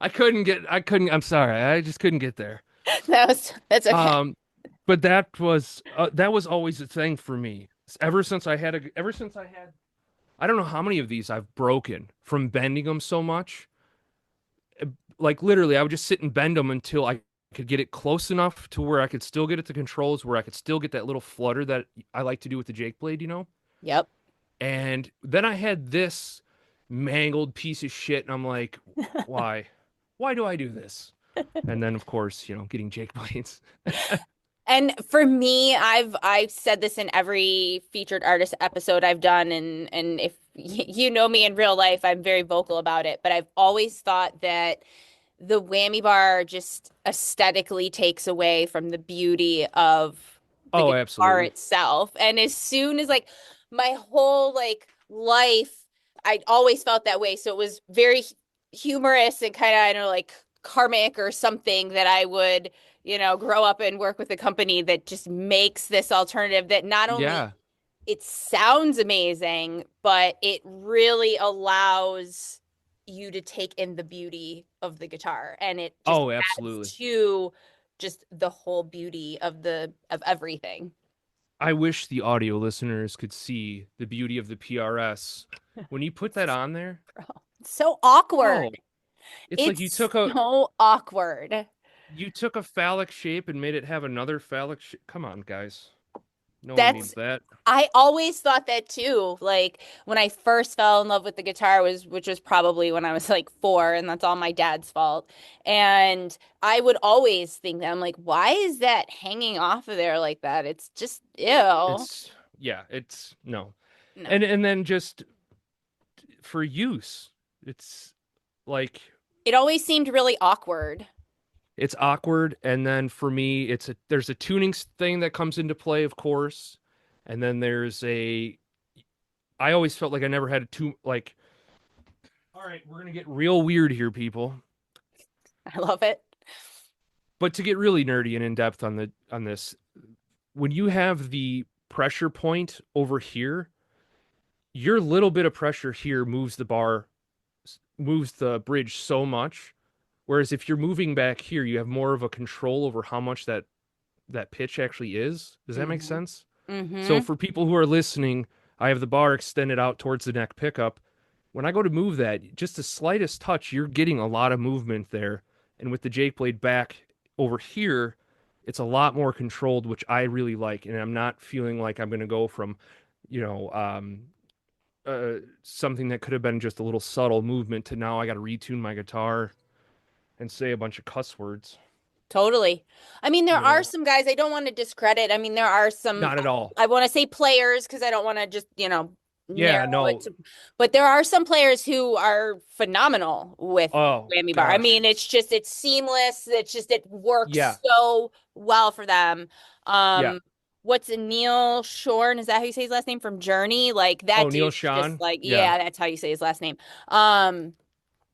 S1: I'm sorry. I just couldn't get there.
S2: That's okay.
S1: But that was always a thing for me. Ever since I had I don't know how many of these I've broken from bending them so much. Like literally, I would just sit and bend them until I could get it close enough to where I could still get it to controls, where I could still get that little flutter that I like to do with the Jake Blade, you know?
S2: Yep.
S1: And then I had this mangled piece of shit, and I'm like, why? Why do I do this? And then, of course, getting Jake Blades.
S2: And for me, I've said this in every featured artist episode I've done, and if you know me in real life, I'm very vocal about it. But I've always thought that the whammy bar just aesthetically takes away from the beauty of the guitar
S1: absolutely.
S2: itself. And as soon as like my whole like life, I always felt that way. So it was very humorous and kind of, I don't know, like karmic or something that I would, grow up and work with a company that just makes this alternative that not only it sounds amazing, but it really allows you to take in the beauty of the guitar, and it just
S1: absolutely
S2: adds to just the whole beauty of everything.
S1: I wish the audio listeners could see the beauty of the PRS when you put that on there.
S2: It's so awkward.
S1: It's like you took
S2: so awkward.
S1: You took a phallic shape and made it have another phallic shape. Come on, guys. No one needs that.
S2: I always thought that too. Like when I first fell in love with the guitar which was probably when I was like 4, and that's all my dad's fault. And I would always think that I'm like, why is that hanging off of there like that? It's just ew.
S1: It's no. And then just for use, it's like
S2: it always seemed really awkward.
S1: It's awkward, and then for me, there's a tuning thing that comes into play, of course, and then I always felt like I never had like, all right, we're gonna get real weird here, people.
S2: I love it.
S1: But to get really nerdy and in depth on this, when you have the pressure point over here, your little bit of pressure here moves the bridge so much. Whereas if you're moving back here, you have more of a control over how much that pitch actually is. Does that make sense?
S2: Mm-hmm.
S1: So for people who are listening, I have the bar extended out towards the neck pickup. When I go to move that, just the slightest touch, you're getting a lot of movement there. And with the Jake Blade back over here, it's a lot more controlled, which I really like. And I'm not feeling like I'm going to go from, something that could have been just a little subtle movement to now I got to retune my guitar and say a bunch of cuss words.
S2: Totally. I mean, there are some guys, I don't want to discredit. I mean, there are some.
S1: Not at all.
S2: I want to say players because I don't want to just,
S1: no.
S2: But there are some players who are phenomenal with whammy bar. I mean, it's seamless. It works so well for them. What's Neil Shorn? Is that how you say his last name? From Journey? Like that dude.
S1: Neil Sean?
S2: That's how you say his last name.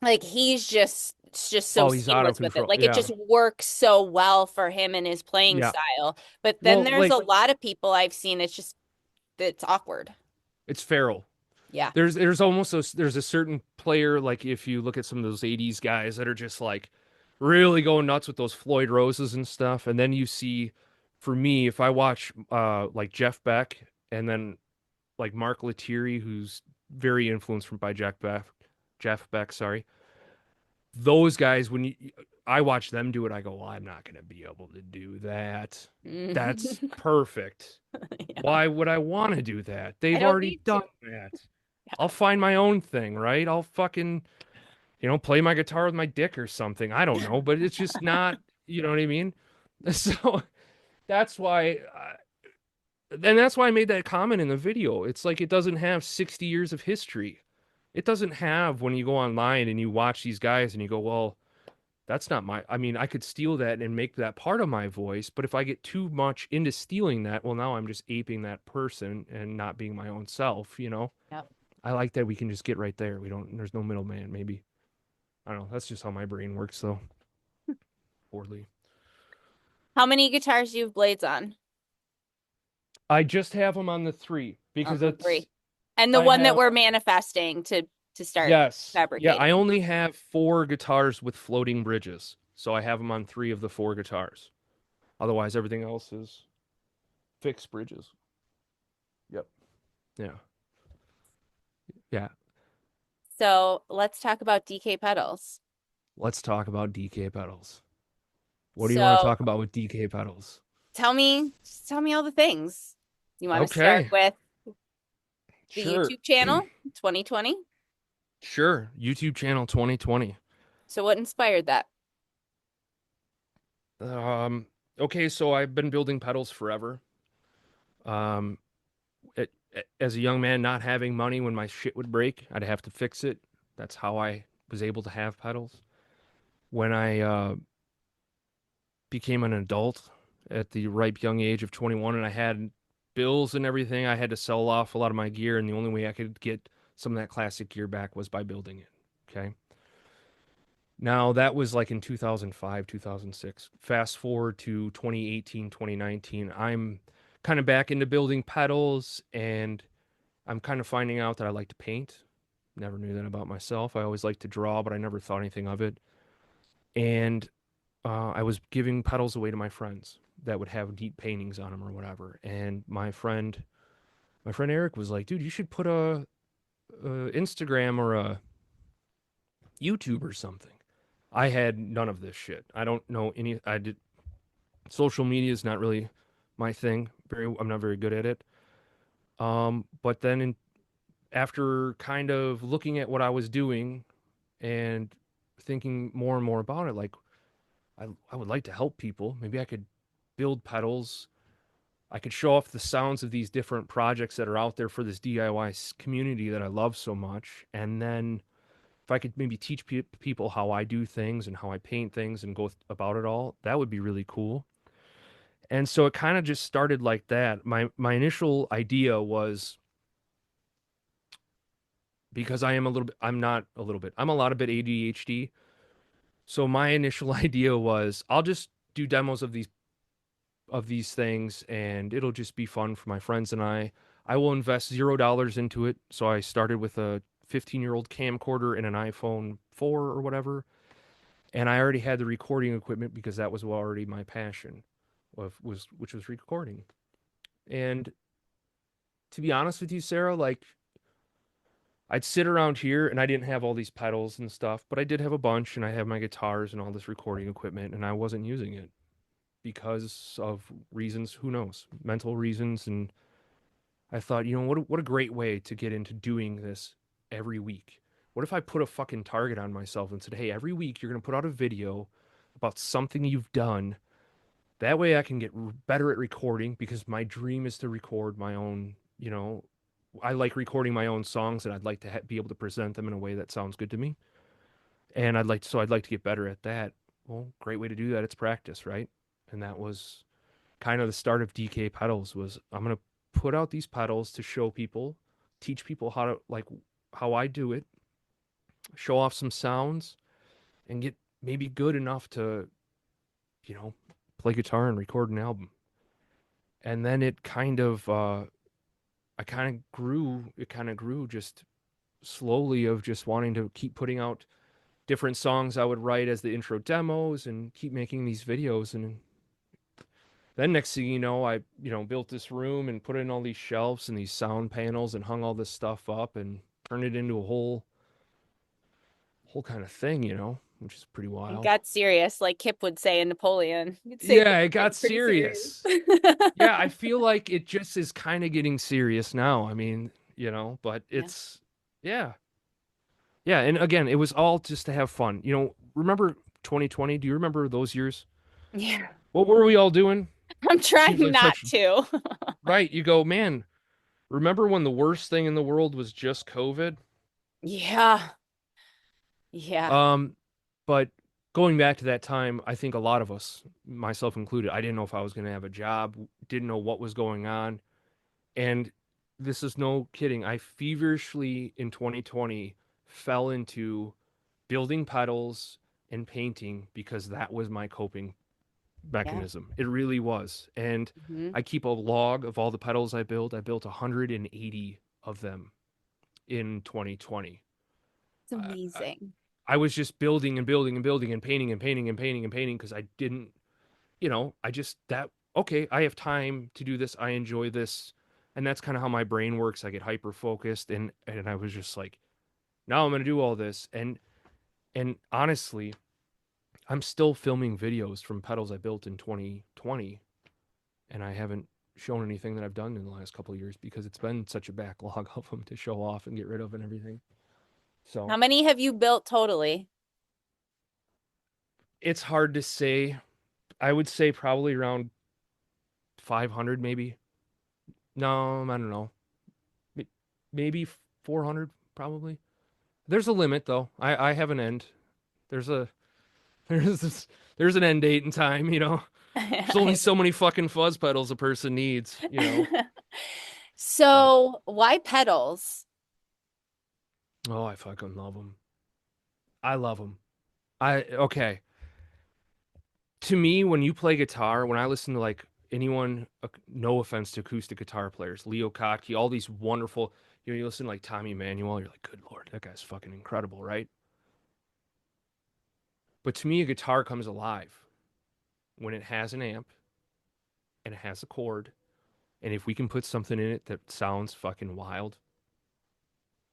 S2: Like he's just so seamless with it. Like it just works so well for him and his playing style. But then there's a lot of people I've seen. It's awkward.
S1: It's feral.
S2: Yeah.
S1: There's almost there's a certain player, like if you look at some of those 80s guys that are just like really going nuts with those Floyd Roses and stuff, and then you see, for me, if I watch like Jeff Beck and then like Mark Lettieri, who's very influenced by Jeff Beck, sorry. Those guys, I watch them do it, I go, well, I'm not gonna be able to do that. That's perfect.
S2: Yeah.
S1: Why would I want to do that?
S2: I
S1: They've
S2: don't
S1: already
S2: need
S1: done
S2: to.
S1: that. I'll find my own thing, right? I'll fucking, play my guitar with my dick or something. I don't know, but it's just not, you know what I mean? So that's why, and that's why I made that comment in the video. It's like it doesn't have 60 years of history. It doesn't have when you go online and you watch these guys and you go, well, that's not my, I mean, I could steal that and make that part of my voice, but if I get too much into stealing that, well, now I'm just aping that person and not being my own self,
S2: Yep.
S1: I like that we can just get right there. There's no middleman, maybe. I don't know. That's just how my brain works, though. Poorly.
S2: How many guitars do you have blades on?
S1: I just have them on the 3 because
S2: On the
S1: it's
S2: 3. And the
S1: I
S2: one that
S1: have-
S2: we're manifesting to start
S1: yes,
S2: fabricating.
S1: yeah. I only have 4 guitars with floating bridges, so I have them on 3 of the 4 guitars. Otherwise, everything else is fixed bridges. Yep. Yeah. Yeah.
S2: So let's talk about DK pedals.
S1: Let's talk about DK pedals. What do you want to talk about with DK pedals?
S2: Just tell me all the things. You want to start
S1: Okay.
S2: with the
S1: Sure.
S2: YouTube channel 2020?
S1: Sure. YouTube channel 2020.
S2: So what inspired that?
S1: Okay, so I've been building pedals forever. Um, as a young man, not having money when my shit would break, I'd have to fix it. That's how I was able to have pedals. When I became an adult at the ripe young age of 21 and I had bills and everything, I had to sell off a lot of my gear, and the only way I could get some of that classic gear back was by building it. Okay. Now that was like in 2005, 2006. Fast forward to 2018, 2019. I'm kind of back into building pedals, and I'm kind of finding out that I like to paint. Never knew that about myself. I always liked to draw, but I never thought anything of it. And I was giving pedals away to my friends that would have neat paintings on them or whatever. And my friend Eric was like, dude, you should put a Instagram or a YouTube or something. I had none of this shit. I don't know any. Social media is not really my thing. I'm not very good at it. But then after kind of looking at what I was doing and thinking more and more about it, like I would like to help people. Maybe I could build pedals. I could show off the sounds of these different projects that are out there for this DIY community that I love so much. And then if I could maybe teach people how I do things and how I paint things and go about it all, that would be really cool. And so it kind of just started like that. My initial idea was, because I'm a lot of bit ADHD. So my initial idea was I'll just do demos of these things, and it'll just be fun for my friends and I. I will invest $0 into it. So I started with a 15-year-old camcorder and an iPhone 4 or whatever. And I already had the recording equipment because that was already my passion, which was recording. And to be honest with you, Sarah, like I'd sit around here and I didn't have all these pedals and stuff, but I did have a bunch, and I have my guitars and all this recording equipment, and I wasn't using it because of reasons, who knows, mental reasons. And I thought, what a great way to get into doing this every week. What if I put a fucking target on myself and said, hey, every week you're going to put out a video about something you've done. That way I can get better at recording, because my dream is to record my own, I like recording my own songs, and I'd like to be able to present them in a way that sounds good to me. And I'd like to get better at that. Well, great way to do that. It's practice, right? And that was kind of the start of DK pedals. Was I'm going to put out these pedals to show people, teach people how I do it, show off some sounds, and get maybe good enough to, play guitar and record an album. And then it kind of it kind of grew just slowly of just wanting to keep putting out different songs I would write as the intro demos and keep making these videos. And then next thing you know, I, built this room and put in all these shelves and these sound panels and hung all this stuff up and turned it into a whole kind of thing, which is pretty
S2: It
S1: wild.
S2: got serious, like Kip would say in Napoleon.
S1: Yeah, it got serious. Yeah, I feel like it just is kind of getting serious now. I mean, but it's, yeah. Yeah, and again, it was all just to have fun. Remember 2020? Do you remember those years?
S2: Yeah.
S1: What were we all doing?
S2: I'm trying
S1: Seems like
S2: not
S1: such-
S2: to.
S1: Right, you go, man, remember when the worst thing in the world was just COVID?
S2: Yeah. Yeah.
S1: But going back to that time, I think a lot of us, myself included, I didn't know if I was going to have a job, didn't know what was going on. And this is no kidding. I feverishly in 2020 fell into building pedals and painting because that was my coping mechanism. It really was. And
S2: Mhm.
S1: I keep a log of all the pedals I built. I built 180 of them in 2020.
S2: It's amazing.
S1: I was just building and building and building and painting and painting and painting and painting because I didn't, okay, I have time to do this. I enjoy this. And that's kind of how my brain works. I get hyper focused and I was just like, now I'm going to do all this. And honestly, I'm still filming videos from pedals I built in 2020 and I haven't shown anything that I've done in the last couple of years because it's been such a backlog of them to show off and get rid of and everything. So
S2: How many have you built totally?
S1: it's hard to say. I would say probably around 500 maybe. No, I don't know. Maybe 400 probably. There's a limit though. I have an end. There's an end date in time, There's only so many fucking fuzz pedals a person needs,
S2: So, why pedals?
S1: Oh, I fucking love them. I love them. Okay. To me, when you play guitar, when I listen to like anyone, no offense to acoustic guitar players, Leo Kottke, all these wonderful, you listen to like Tommy Emmanuel, you're like, good Lord, that guy's fucking incredible, right? But to me, a guitar comes alive when it has an amp and it has a chord. And if we can put something in it that sounds fucking wild,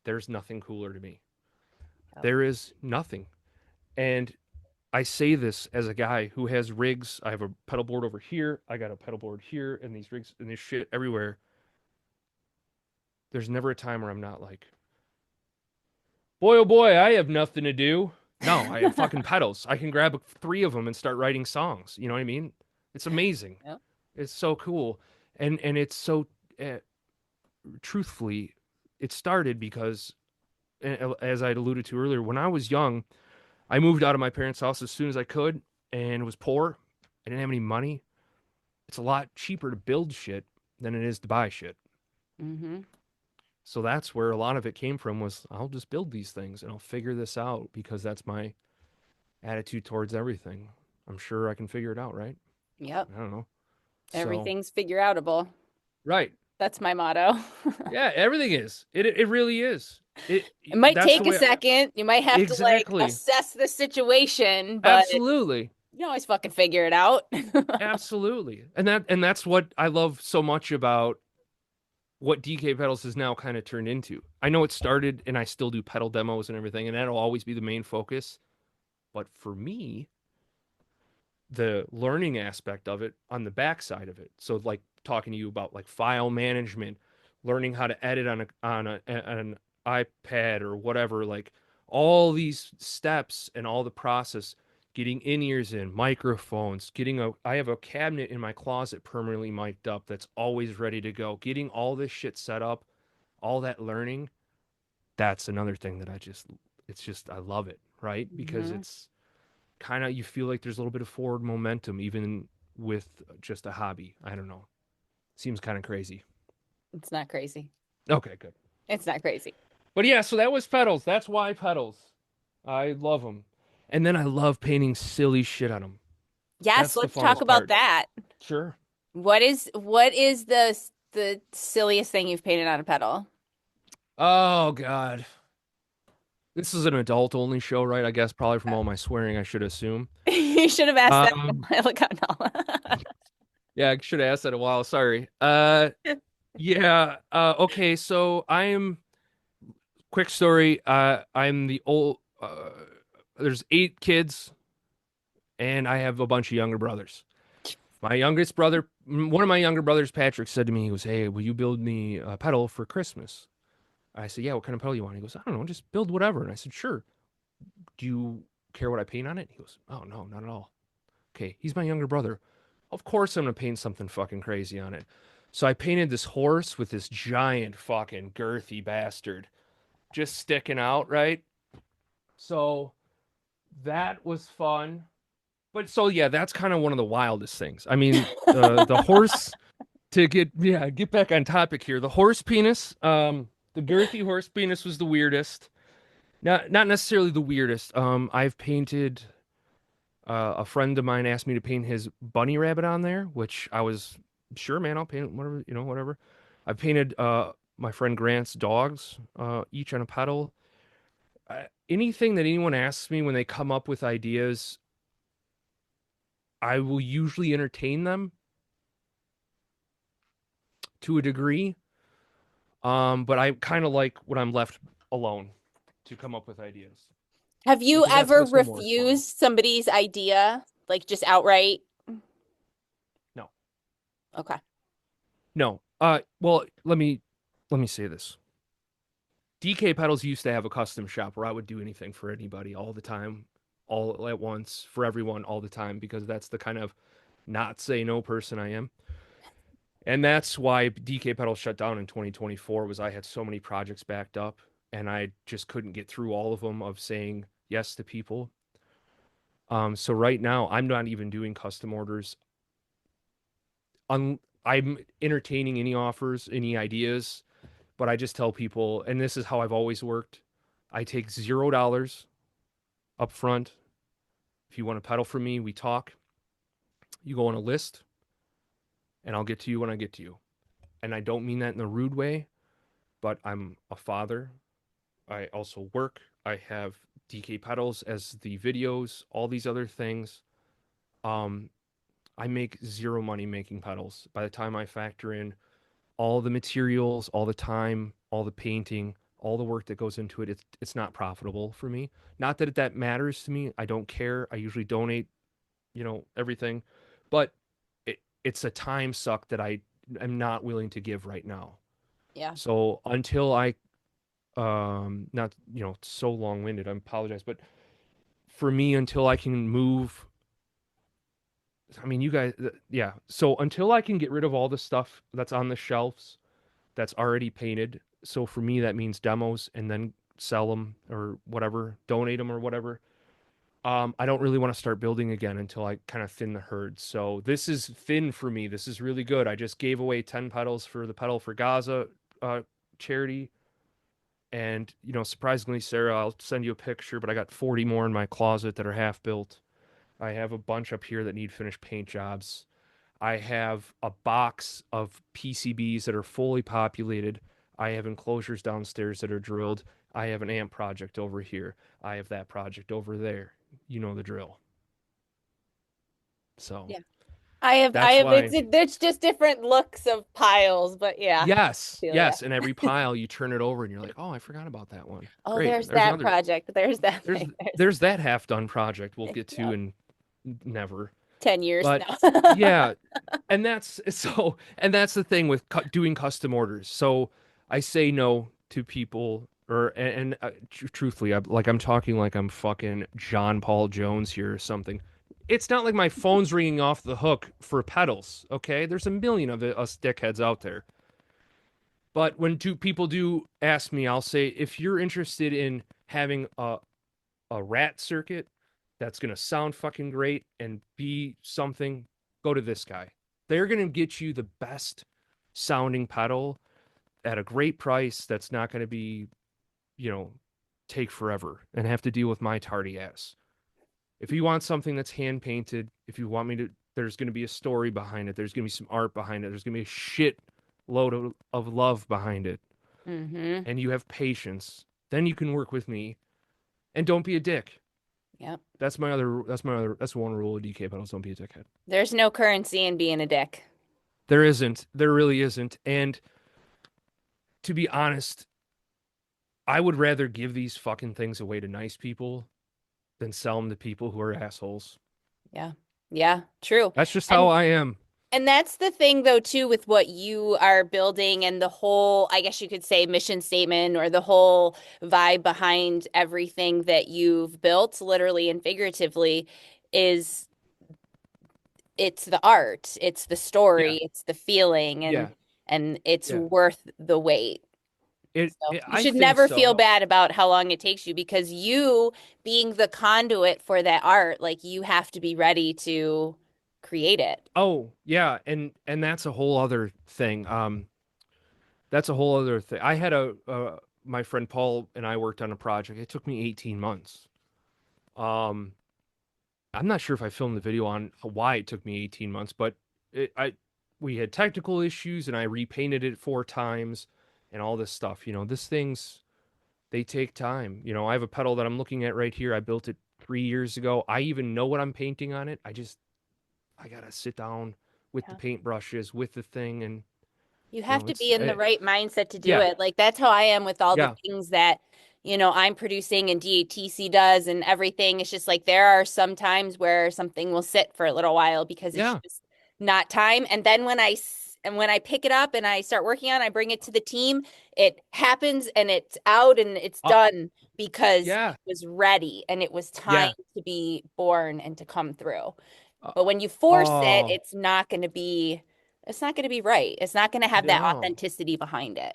S1: there's nothing cooler to me. There is nothing. And I say this as a guy who has rigs. I have a pedal board over here. I got a pedal board here and these rigs and this shit everywhere. There's never a time where I'm not like, boy, oh boy, I have nothing to do. No, I have fucking pedals. I can grab 3 of them and start writing songs. You know what I mean? It's amazing.
S2: Yep.
S1: It's so cool. And it's so, truthfully, it started because, as I alluded to earlier, when I was young, I moved out of my parents' house as soon as I could and was poor. I didn't have any money. It's a lot cheaper to build shit than it is to buy shit.
S2: Mm-hmm.
S1: So that's where a lot of it came from was I'll just build these things and I'll figure this out because that's my attitude towards everything. I'm sure I can figure it out, right?
S2: Yep.
S1: I don't know.
S2: Everything's figure outable.
S1: Right.
S2: That's my motto.
S1: Yeah, everything is. It really is.
S2: It might
S1: that's
S2: take
S1: the
S2: a
S1: way
S2: second. You might have
S1: Exactly.
S2: to like assess the situation, but
S1: Absolutely.
S2: you can always fucking figure it out.
S1: Absolutely. And that's what I love so much about what DK Pedals has now kind of turned into. I know it started and I still do pedal demos and everything, and that'll always be the main focus. But for me, the learning aspect of it on the backside of it. So like talking to you about like file management, learning how to edit on an iPad or whatever, like all these steps and all the process, getting in-ears in, microphones, I have a cabinet in my closet permanently mic'd up that's always ready to go. Getting all this shit set up, all that learning, that's another thing that I love it, right? Because it's kind of, you feel like there's a little bit of forward momentum even with just a hobby. I don't know. Seems kind of crazy.
S2: It's not crazy.
S1: Okay, good.
S2: It's not crazy.
S1: But yeah, so that was pedals. That's why pedals. I love them. And then I love painting silly shit on them.
S2: Yes,
S1: That's the
S2: let's talk
S1: funnest
S2: about
S1: part.
S2: that.
S1: Sure.
S2: What is the the silliest thing you've painted on a pedal?
S1: Oh God. This is an adult only show, right? I guess probably from all my swearing, I should assume.
S2: You should have asked that a
S1: Um,
S2: while ago. No.
S1: yeah, I should have asked that a while. Sorry. Yeah. Okay. So quick story. I'm the old. There's 8 kids, and I have a bunch of younger brothers. My youngest brother, one of my younger brothers, Patrick, said to me, he goes, "Hey, will you build me a pedal for Christmas?" I said, "Yeah, what kind of pedal you want?" He goes, "I don't know, just build whatever." And I said, "Sure. Do you care what I paint on it?" He goes, "Oh, no, not at all." Okay, he's my younger brother. Of course I'm gonna paint something fucking crazy on it. So I painted this horse with this giant fucking girthy bastard just sticking out, right? So that was fun. But so yeah, that's kind of one of the wildest things. I mean, the horse to get back on topic here. The horse penis, the girthy horse penis was the weirdest. Not necessarily the weirdest. I've painted a friend of mine asked me to paint his bunny rabbit on there, which I was sure, man, I'll paint it, whatever, whatever. I painted my friend Grant's dogs, each on a pedal. Anything that anyone asks me when they come up with ideas, I will usually entertain them to a degree. But I kind of like when I'm left alone to come up with ideas.
S2: Have you
S1: Because that's
S2: ever
S1: what's the more fun.
S2: refused somebody's idea, like just outright?
S1: No.
S2: Okay.
S1: No. Well, let me say this. DK Pedals used to have a custom shop where I would do anything for anybody all the time, all at once, for everyone all the time, because that's the kind of not say no person I am. And that's why DK Pedals shut down in 2024 was I had so many projects backed up and I just couldn't get through all of them of saying yes to people. So right now I'm not even doing custom orders. I'm entertaining any offers, any ideas, but I just tell people, and this is how I've always worked. I take $0 up front. If you want a pedal from me, we talk. You go on a list, and I'll get to you when I get to you. And I don't mean that in a rude way, but I'm a father. I also work. I have DK pedals as the videos, all these other things. I make zero money making pedals. By the time I factor in all the materials, all the time, all the painting, all the work that goes into it, it's not profitable for me. Not that that matters to me. I don't care. I usually donate, everything, but it's a time suck that I am not willing to give right now.
S2: Yeah.
S1: So until I, not, so long-winded, I apologize, but for me, until I can move, I mean, you guys, yeah. So until I can get rid of all the stuff that's on the shelves that's already painted. So for me, that means demos and then sell them or whatever, donate them or whatever. I don't really want to start building again until I kind of thin the herd. So this is thin for me. This is really good. I just gave away 10 pedals for the Pedal for Gaza charity. And, surprisingly, Sarah, I'll send you a picture, but I got 40 more in my closet that are half built. I have a bunch up here that need finished paint jobs. I have a box of PCBs that are fully populated. I have enclosures downstairs that are drilled. I have an amp project over here. I have that project over there. You know the drill. So
S2: Yeah. I have
S1: that's why.
S2: There's just different looks of piles, but yeah.
S1: Yes,
S2: Feel
S1: yes.
S2: ya.
S1: And every pile you turn it over and you're like, oh, I forgot about that one.
S2: Oh,
S1: Great.
S2: there's that
S1: another.
S2: project. There's that
S1: There's
S2: thing.
S1: there's that half done project we'll get to
S2: Yeah.
S1: in never.
S2: 10 years
S1: But
S2: now.
S1: yeah, and that's the thing with doing custom orders. So I say no to people, and truthfully, I'm talking like I'm fucking John Paul Jones here or something. It's not like my phone's ringing off the hook for pedals. Okay, there's a million of us dickheads out there. But when people do ask me, I'll say, if you're interested in having a rat circuit that's going to sound fucking great and be something, go to this guy. They're going to get you the best sounding pedal at a great price that's not going to be, take forever and have to deal with my tardy ass. If you want something that's hand painted, if you want me to, there's going to be a story behind it. There's going to be some art behind it. There's going to be a shit load of love behind it,
S2: Mm-hmm.
S1: and you have patience, then you can work with me. And don't be a dick.
S2: Yep.
S1: That's one rule of DK pedals. Don't be a dickhead.
S2: There's no currency in being a dick.
S1: There isn't. There really isn't. And to be honest, I would rather give these fucking things away to nice people than sell them to people who are assholes.
S2: Yeah. Yeah, true.
S1: That's just
S2: And
S1: how I am.
S2: and that's the thing though too with what you are building and the whole, I guess you could say mission statement or the whole vibe behind everything that you've built, literally and figuratively, is it's the art, it's the
S1: Yeah.
S2: story, it's the feeling,
S1: Yeah.
S2: and it's
S1: Yeah.
S2: worth the wait. So you
S1: I
S2: should
S1: think
S2: never
S1: so.
S2: feel bad about how long it takes you because you being the conduit for that art, like you have to be ready to create it.
S1: Oh, yeah, and that's a whole other thing. That's a whole other thing. I had my friend Paul and I worked on a project. It took me 18 months. Um, I'm not sure if I filmed the video on why it took me 18 months, but we had technical issues and I repainted it 4 times and all this stuff. This things they take time. I have a pedal that I'm looking at right here. I built it 3 years ago. I even know what I'm painting on it. I gotta sit down with the
S2: Yeah.
S1: paintbrushes, with the thing, and
S2: You have to
S1: it's
S2: be in the right mindset to do
S1: yeah,
S2: it. Like that's how I am with all the
S1: yeah,
S2: things that, I'm producing and DATC does and everything. It's just like there are some times where something will sit for a little while because it's
S1: yeah.
S2: just not time. And then when I pick it up and I start working on it, I bring it to the team, it happens and it's out and it's
S1: Uh,
S2: done because
S1: yeah,
S2: it was ready and it was time
S1: yeah.
S2: to be born and to come through.
S1: Uh,
S2: But when you force it,
S1: oh
S2: it's not going to be right. It's not going to have that
S1: no.
S2: authenticity behind it.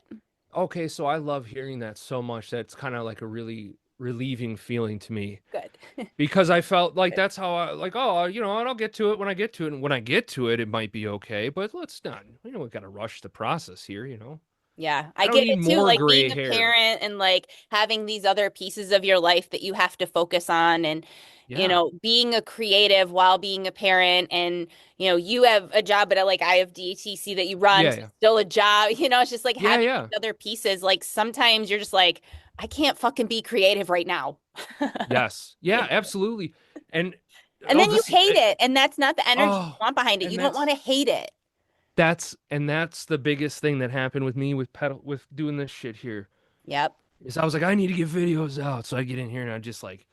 S1: Okay, so I love hearing that so much. That's kind of like a really relieving feeling to me
S2: Good.
S1: because I felt like that's how I like. Oh, I'll get to it when I get to it, and when I get to it, it might be okay. But let's not. We got to rush the process here.
S2: Yeah,
S1: I
S2: I
S1: don't
S2: get
S1: need
S2: it too.
S1: more
S2: Like
S1: gray
S2: being a
S1: hair.
S2: parent and like having these other pieces of your life that you have to focus on and,
S1: Yeah,
S2: being a creative while being a parent and, you have a job, but like I have DTC that you run,
S1: yeah,
S2: so
S1: yeah,
S2: it's still a job, it's just like
S1: yeah,
S2: having
S1: yeah.
S2: these other pieces. Like sometimes you're just like, I can't fucking be creative right now.
S1: Yes,
S2: You
S1: yeah,
S2: know?
S1: absolutely. And
S2: And
S1: oh,
S2: then you
S1: this.
S2: hate it. And that's not the energy you
S1: Oh,
S2: want behind it.
S1: and
S2: You don't want
S1: that's
S2: to hate it.
S1: that's the biggest thing that happened with me with doing this shit here.
S2: Yep.
S1: Is I was like, I need to get videos out, so I get in here and I just like,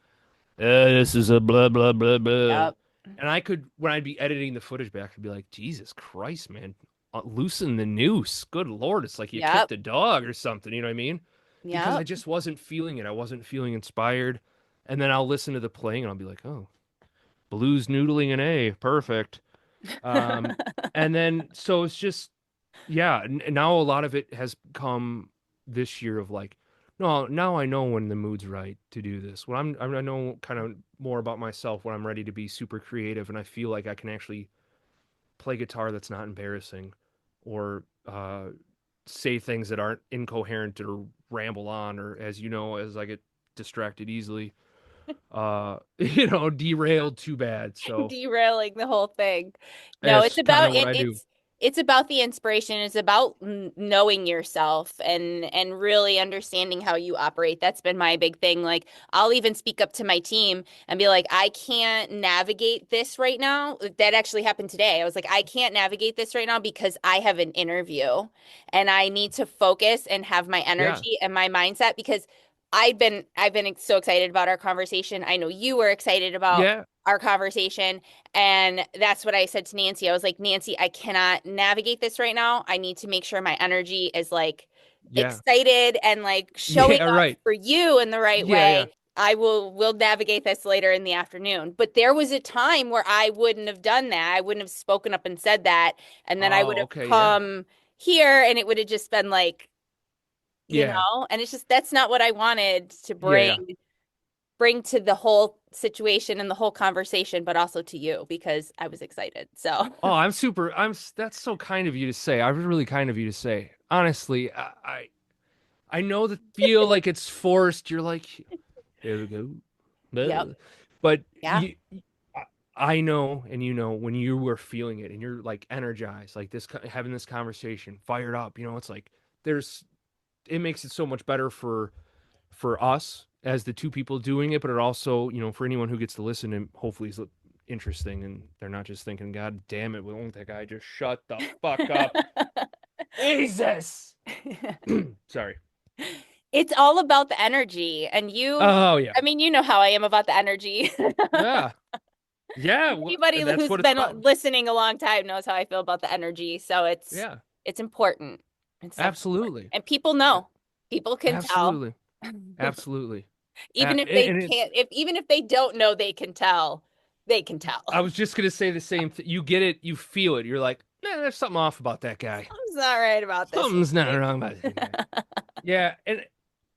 S1: this is a blah blah blah blah,
S2: Yep.
S1: and I could when I'd be editing the footage back, I'd be like, Jesus Christ, man, loosen the noose. Good Lord, it's like you
S2: Yep.
S1: kicked a dog or something. You know what I mean? Because I
S2: Yep.
S1: just wasn't feeling it. I wasn't feeling inspired, and then I'll listen to the playing and I'll be like, oh, blues noodling an A, perfect. Um, and then so it's just yeah. Now a lot of it has come this year of like, no, now I know when the mood's right to do this. When I know kind of more about myself when I'm ready to be super creative and I feel like I can actually play guitar that's not embarrassing, or say things that aren't incoherent or ramble on, or as I get distracted easily, derailed too bad. So
S2: Derailing the whole thing. No,
S1: that's kind of what I do.
S2: it's about the inspiration. It's about knowing yourself and really understanding how you operate. That's been my big thing. Like I'll even speak up to my team and be like, I can't navigate this right now. That actually happened today. I was like, I can't navigate this right now because I have an interview and I need to focus and have my
S1: Yeah,
S2: energy and my mindset because I've been so excited about our conversation. I know you were excited about
S1: yeah,
S2: our conversation. And that's what I said to Nancy. I was like, Nancy, I cannot navigate this right now. I need to make sure my energy is like
S1: yeah,
S2: excited and like showing
S1: yeah.
S2: up
S1: Right.
S2: for you in the right
S1: Yeah, yeah.
S2: way. I will navigate this later in the afternoon. But there was a time where I wouldn't have done that. I wouldn't have spoken up and said that. And then I would
S1: Oh,
S2: have
S1: okay. Yeah,
S2: come here and it would have just been like,
S1: yeah,
S2: and it's just that's not what I wanted to
S1: yeah, yeah.
S2: bring to the whole situation and the whole conversation, but also to you because I was excited. So
S1: Oh, I'm super. That's so kind of you to say. I was really kind of you to say. Honestly, I know that feel like it's forced. You're like, here we go.
S2: yep.
S1: Blah. But
S2: Yeah.
S1: I know, and you know, when you were feeling it and you're like energized, like this, having this conversation, fired up, it's like it makes it so much better for us as the two people doing it, but it also, for anyone who gets to listen and hopefully is interesting and they're not just thinking, God damn it, won't that guy just shut the fuck up? Jesus. Sorry.
S2: It's all about the energy. And
S1: Oh yeah.
S2: I mean, you know how I am about the energy.
S1: Yeah. Yeah.
S2: Anybody
S1: That's
S2: who's
S1: what it's
S2: been
S1: about.
S2: listening a long time knows how I feel about the energy. So
S1: Yeah.
S2: it's important. It's
S1: Absolutely.
S2: and people know. People can tell.
S1: Absolutely. Absolutely.
S2: Even if they
S1: And
S2: can't, even if they don't know they can tell, they can tell.
S1: I was just gonna say the same thing. You get it, you feel it. You're like, there's something off about that guy.
S2: Something's not right about this.
S1: Something's not wrong about it. Yeah, and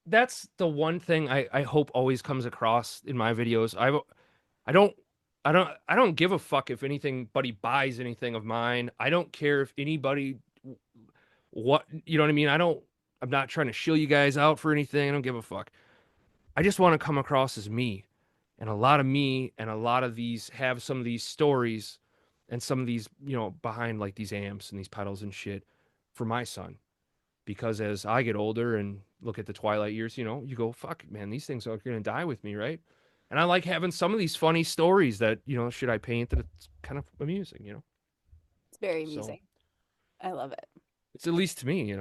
S1: that's the one thing I hope always comes across in my videos. I don't I don't give a fuck if anybody buys anything of mine. I don't care if anybody what you know what I mean? I'm not trying to shill you guys out for anything. I don't give a fuck. I just want to come across as me. And a lot of me and a lot of these have some of these stories and some of these, behind like these amps and these pedals and shit for my son. Because as I get older and look at the twilight years, you go, fuck, man, these things are going to die with me, right? And I like having some of these funny stories that, should I paint that it's kind of amusing,
S2: It's very amusing. I love it.
S1: It's at least to me,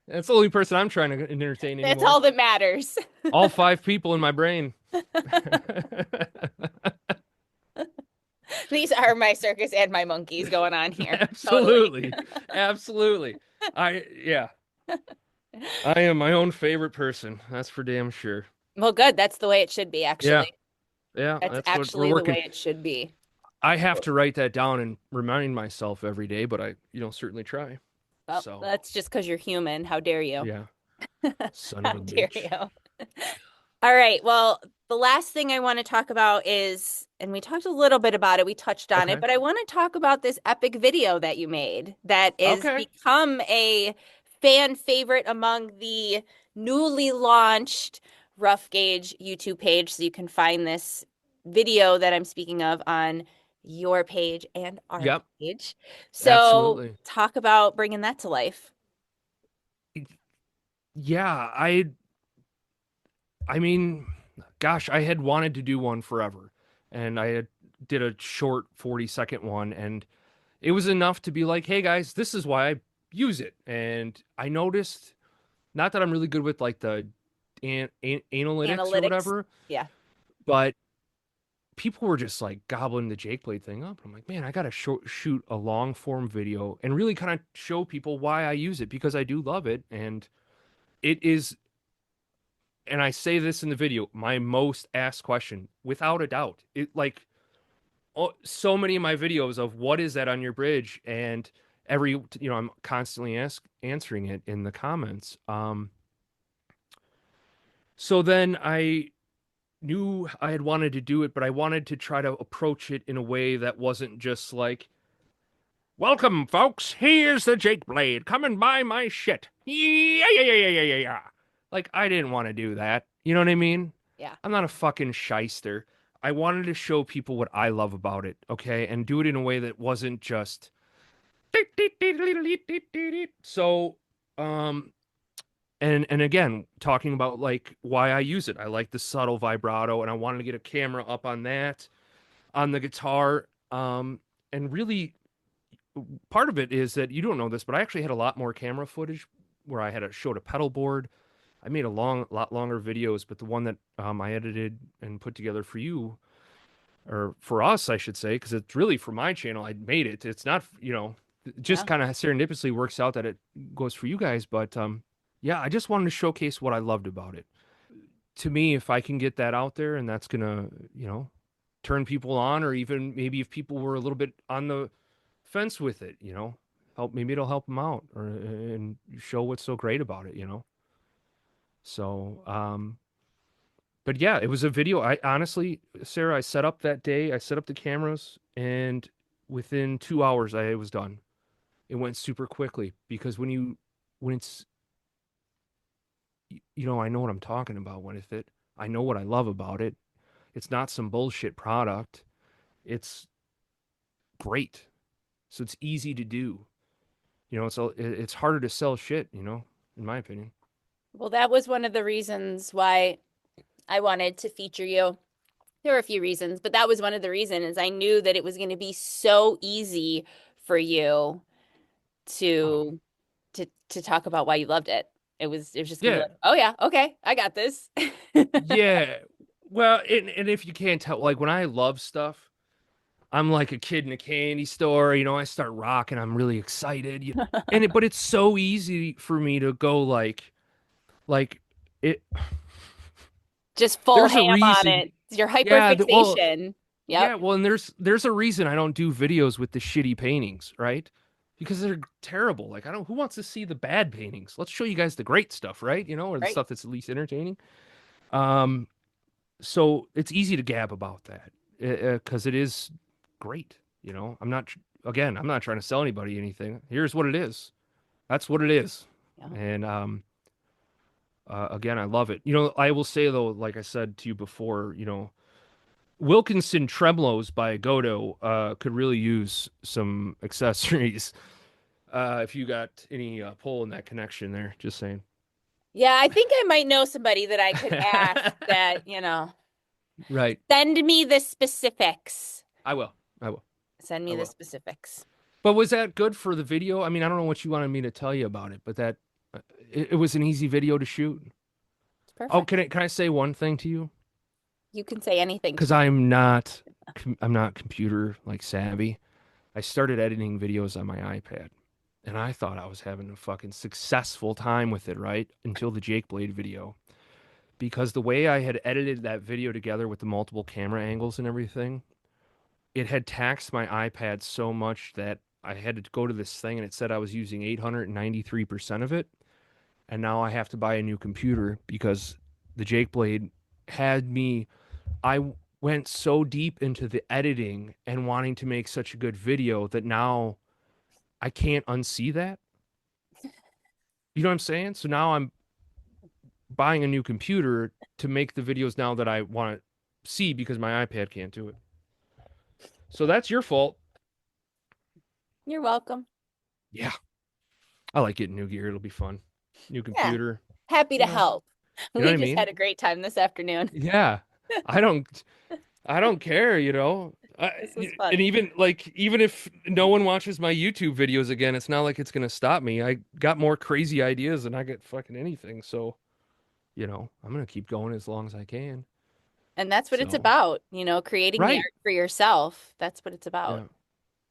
S1: That's the only person I'm trying to entertain anymore.
S2: That's all that matters.
S1: All 5 people in my brain.
S2: These are my circus and my monkeys going on here.
S1: Absolutely.
S2: Totally.
S1: Absolutely. I am my own favorite person. That's for damn sure.
S2: Well, good. That's the way it should be, actually.
S1: Yeah.
S2: That's actually the way it should be.
S1: I have to write that down and remind myself every day, but I, certainly try.
S2: Well,
S1: so
S2: that's just because you're human. How dare you?
S1: Yeah. Son of a
S2: How dare
S1: bitch.
S2: you? All right. Well, the last thing I want to talk about is, and we talked a little bit about it, we touched on it, but I want to talk about this epic video that you made that is become a fan favorite among the newly launched RoughGauge YouTube page. So you can find this video that I'm speaking of on your page and our page. So
S1: Absolutely.
S2: Talk about bringing that to life.
S1: Yeah, I mean, gosh, I had wanted to do one forever, and I did a short 40-second one, and it was enough to be like, hey guys, this is why I use it. And I noticed, not that I'm really good with like the analytics or whatever, but people were just like gobbling the Jake Blade thing up. I'm like, man, I gotta shoot a long form video and really kind of show people why I use it, because I do love it. And it is, and I say this in the video, my most asked question, without a doubt. It like, so many of my videos of what is that on your bridge, and I'm constantly answering it in the comments. So then I knew I had wanted to do it, but I wanted to try to approach it in a way that wasn't just like, welcome folks, here's the Jake Blade coming by my shit. Yeah. Like, I didn't want to do that. You know what I mean?
S2: Yeah. I'm
S1: not a fucking shyster. I wanted to show people what I love about it, okay? And do it in a way that wasn't just so and again, talking about like why I use it. I like the subtle vibrato, and I wanted to get a camera up on that, on the guitar. And really, part of it is that you don't know this, but I actually had a lot more camera footage where I showed a pedal board. I made a lot longer videos, but the one that I edited and put together for you, or for us, I should say, because it's really for my channel. I made it. It's not, just kind of serendipitously works out that it goes for you guys. But yeah, I just wanted to showcase what I loved about it. To me, if I can get that out there, and that's gonna, turn people on, or even maybe if people were a little bit on the fence with it, maybe it'll help them out, and show what's so great about it, So, but yeah, it was a video. I honestly, Sarah, I set up that day, I set up the cameras, and within 2 hours, I was done. It went super quickly, because when it's, I know what I'm talking about I know what I love about it. It's not some bullshit product. it's great. So it's easy to do. It's harder to sell shit, in my opinion.
S2: Well, that was one of the reasons why I wanted to feature you. There were a few reasons, but that was one of the reasons. I knew that it was going to be so easy for you to talk about why you loved it. It was just gonna be like, oh yeah, okay, I got this.
S1: Yeah. Well, and if you can't tell, like when I love stuff, I'm like a kid in a candy store, I start rocking, I'm really excited. But it's so easy for me to go like it
S2: just full
S1: there's a
S2: ham on
S1: reason.
S2: it. It's your hyperfixation.
S1: Yeah, well, and there's a reason I don't do videos with the shitty paintings, right? Because they're terrible. Like who wants to see the bad paintings? Let's show you guys the great stuff, right? Or the stuff that's at least entertaining. So it's easy to gab about that because it is great. I'm not trying to sell anybody anything. Here's what it is. That's what it is. Yeah. And again, I love it. I will say though, like I said to you before, Wilkinson tremolos by Godo could really use some accessories. If you got any pull in that connection there, just saying.
S2: Yeah, I think I might know somebody that I could ask that,
S1: Right.
S2: Send me the specifics.
S1: I will.
S2: Send me the specifics.
S1: But was that good for the video? I mean, I don't know what you wanted me to tell you about it, but that it was an easy video to shoot.
S2: It's perfect.
S1: Oh, can I say one thing to you?
S2: You can say anything.
S1: Because I'm not computer savvy. I started editing videos on my iPad, and I thought I was having a fucking successful time with it, right? Until the Jake Blade video. Because the way I had edited that video together with the multiple camera angles and everything, it had taxed my iPad so much that I had to go to this thing and it said I was using 893% of it. And now I have to buy a new computer because the Jake Blade had me. I went so deep into the editing and wanting to make such a good video that now I can't unsee that. You know what I'm saying? So now I'm buying a new computer to make the videos now that I want to see because my iPad can't do it. So that's your fault.
S2: You're welcome.
S1: Yeah. I like getting new gear. It'll be fun. New computer.
S2: Yeah. Happy to help.
S1: You know
S2: we
S1: what I
S2: just
S1: mean?
S2: had a great time this afternoon.
S1: Yeah. I don't care,
S2: This was fun.
S1: And even if no one watches my YouTube videos again, it's not like it's going to stop me. I got more crazy ideas than I get fucking anything. So, I'm going to keep going as long as I can.
S2: And that's what it's about, creating the art for yourself. That's what it's about.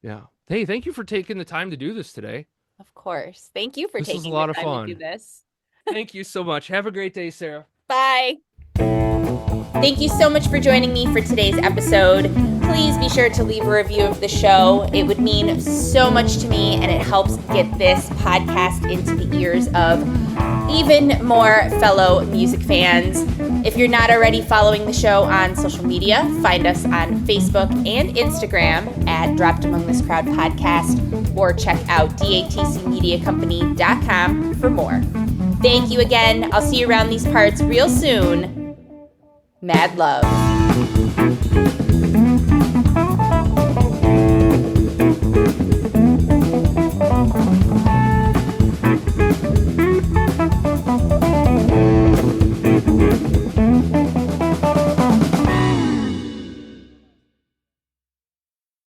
S1: Yeah. Hey, thank you for taking the time to do this today.
S2: Of course. Thank you for taking
S1: a lot
S2: the
S1: of
S2: time
S1: fun.
S2: to do this.
S1: Thank you so much. Have a great day, Sarah.
S2: Bye. Thank you so much for joining me for today's episode. Please be sure to leave a review of the show. It would mean so much to me, and it helps get this podcast into the ears of even more fellow music fans. If you're not already following the show on social media, find us on Facebook and Instagram at droppedamongthiscrowdpodcast, or check out datcmediacompany.com for more. Thank you again. I'll see you around these parts real soon. Mad love.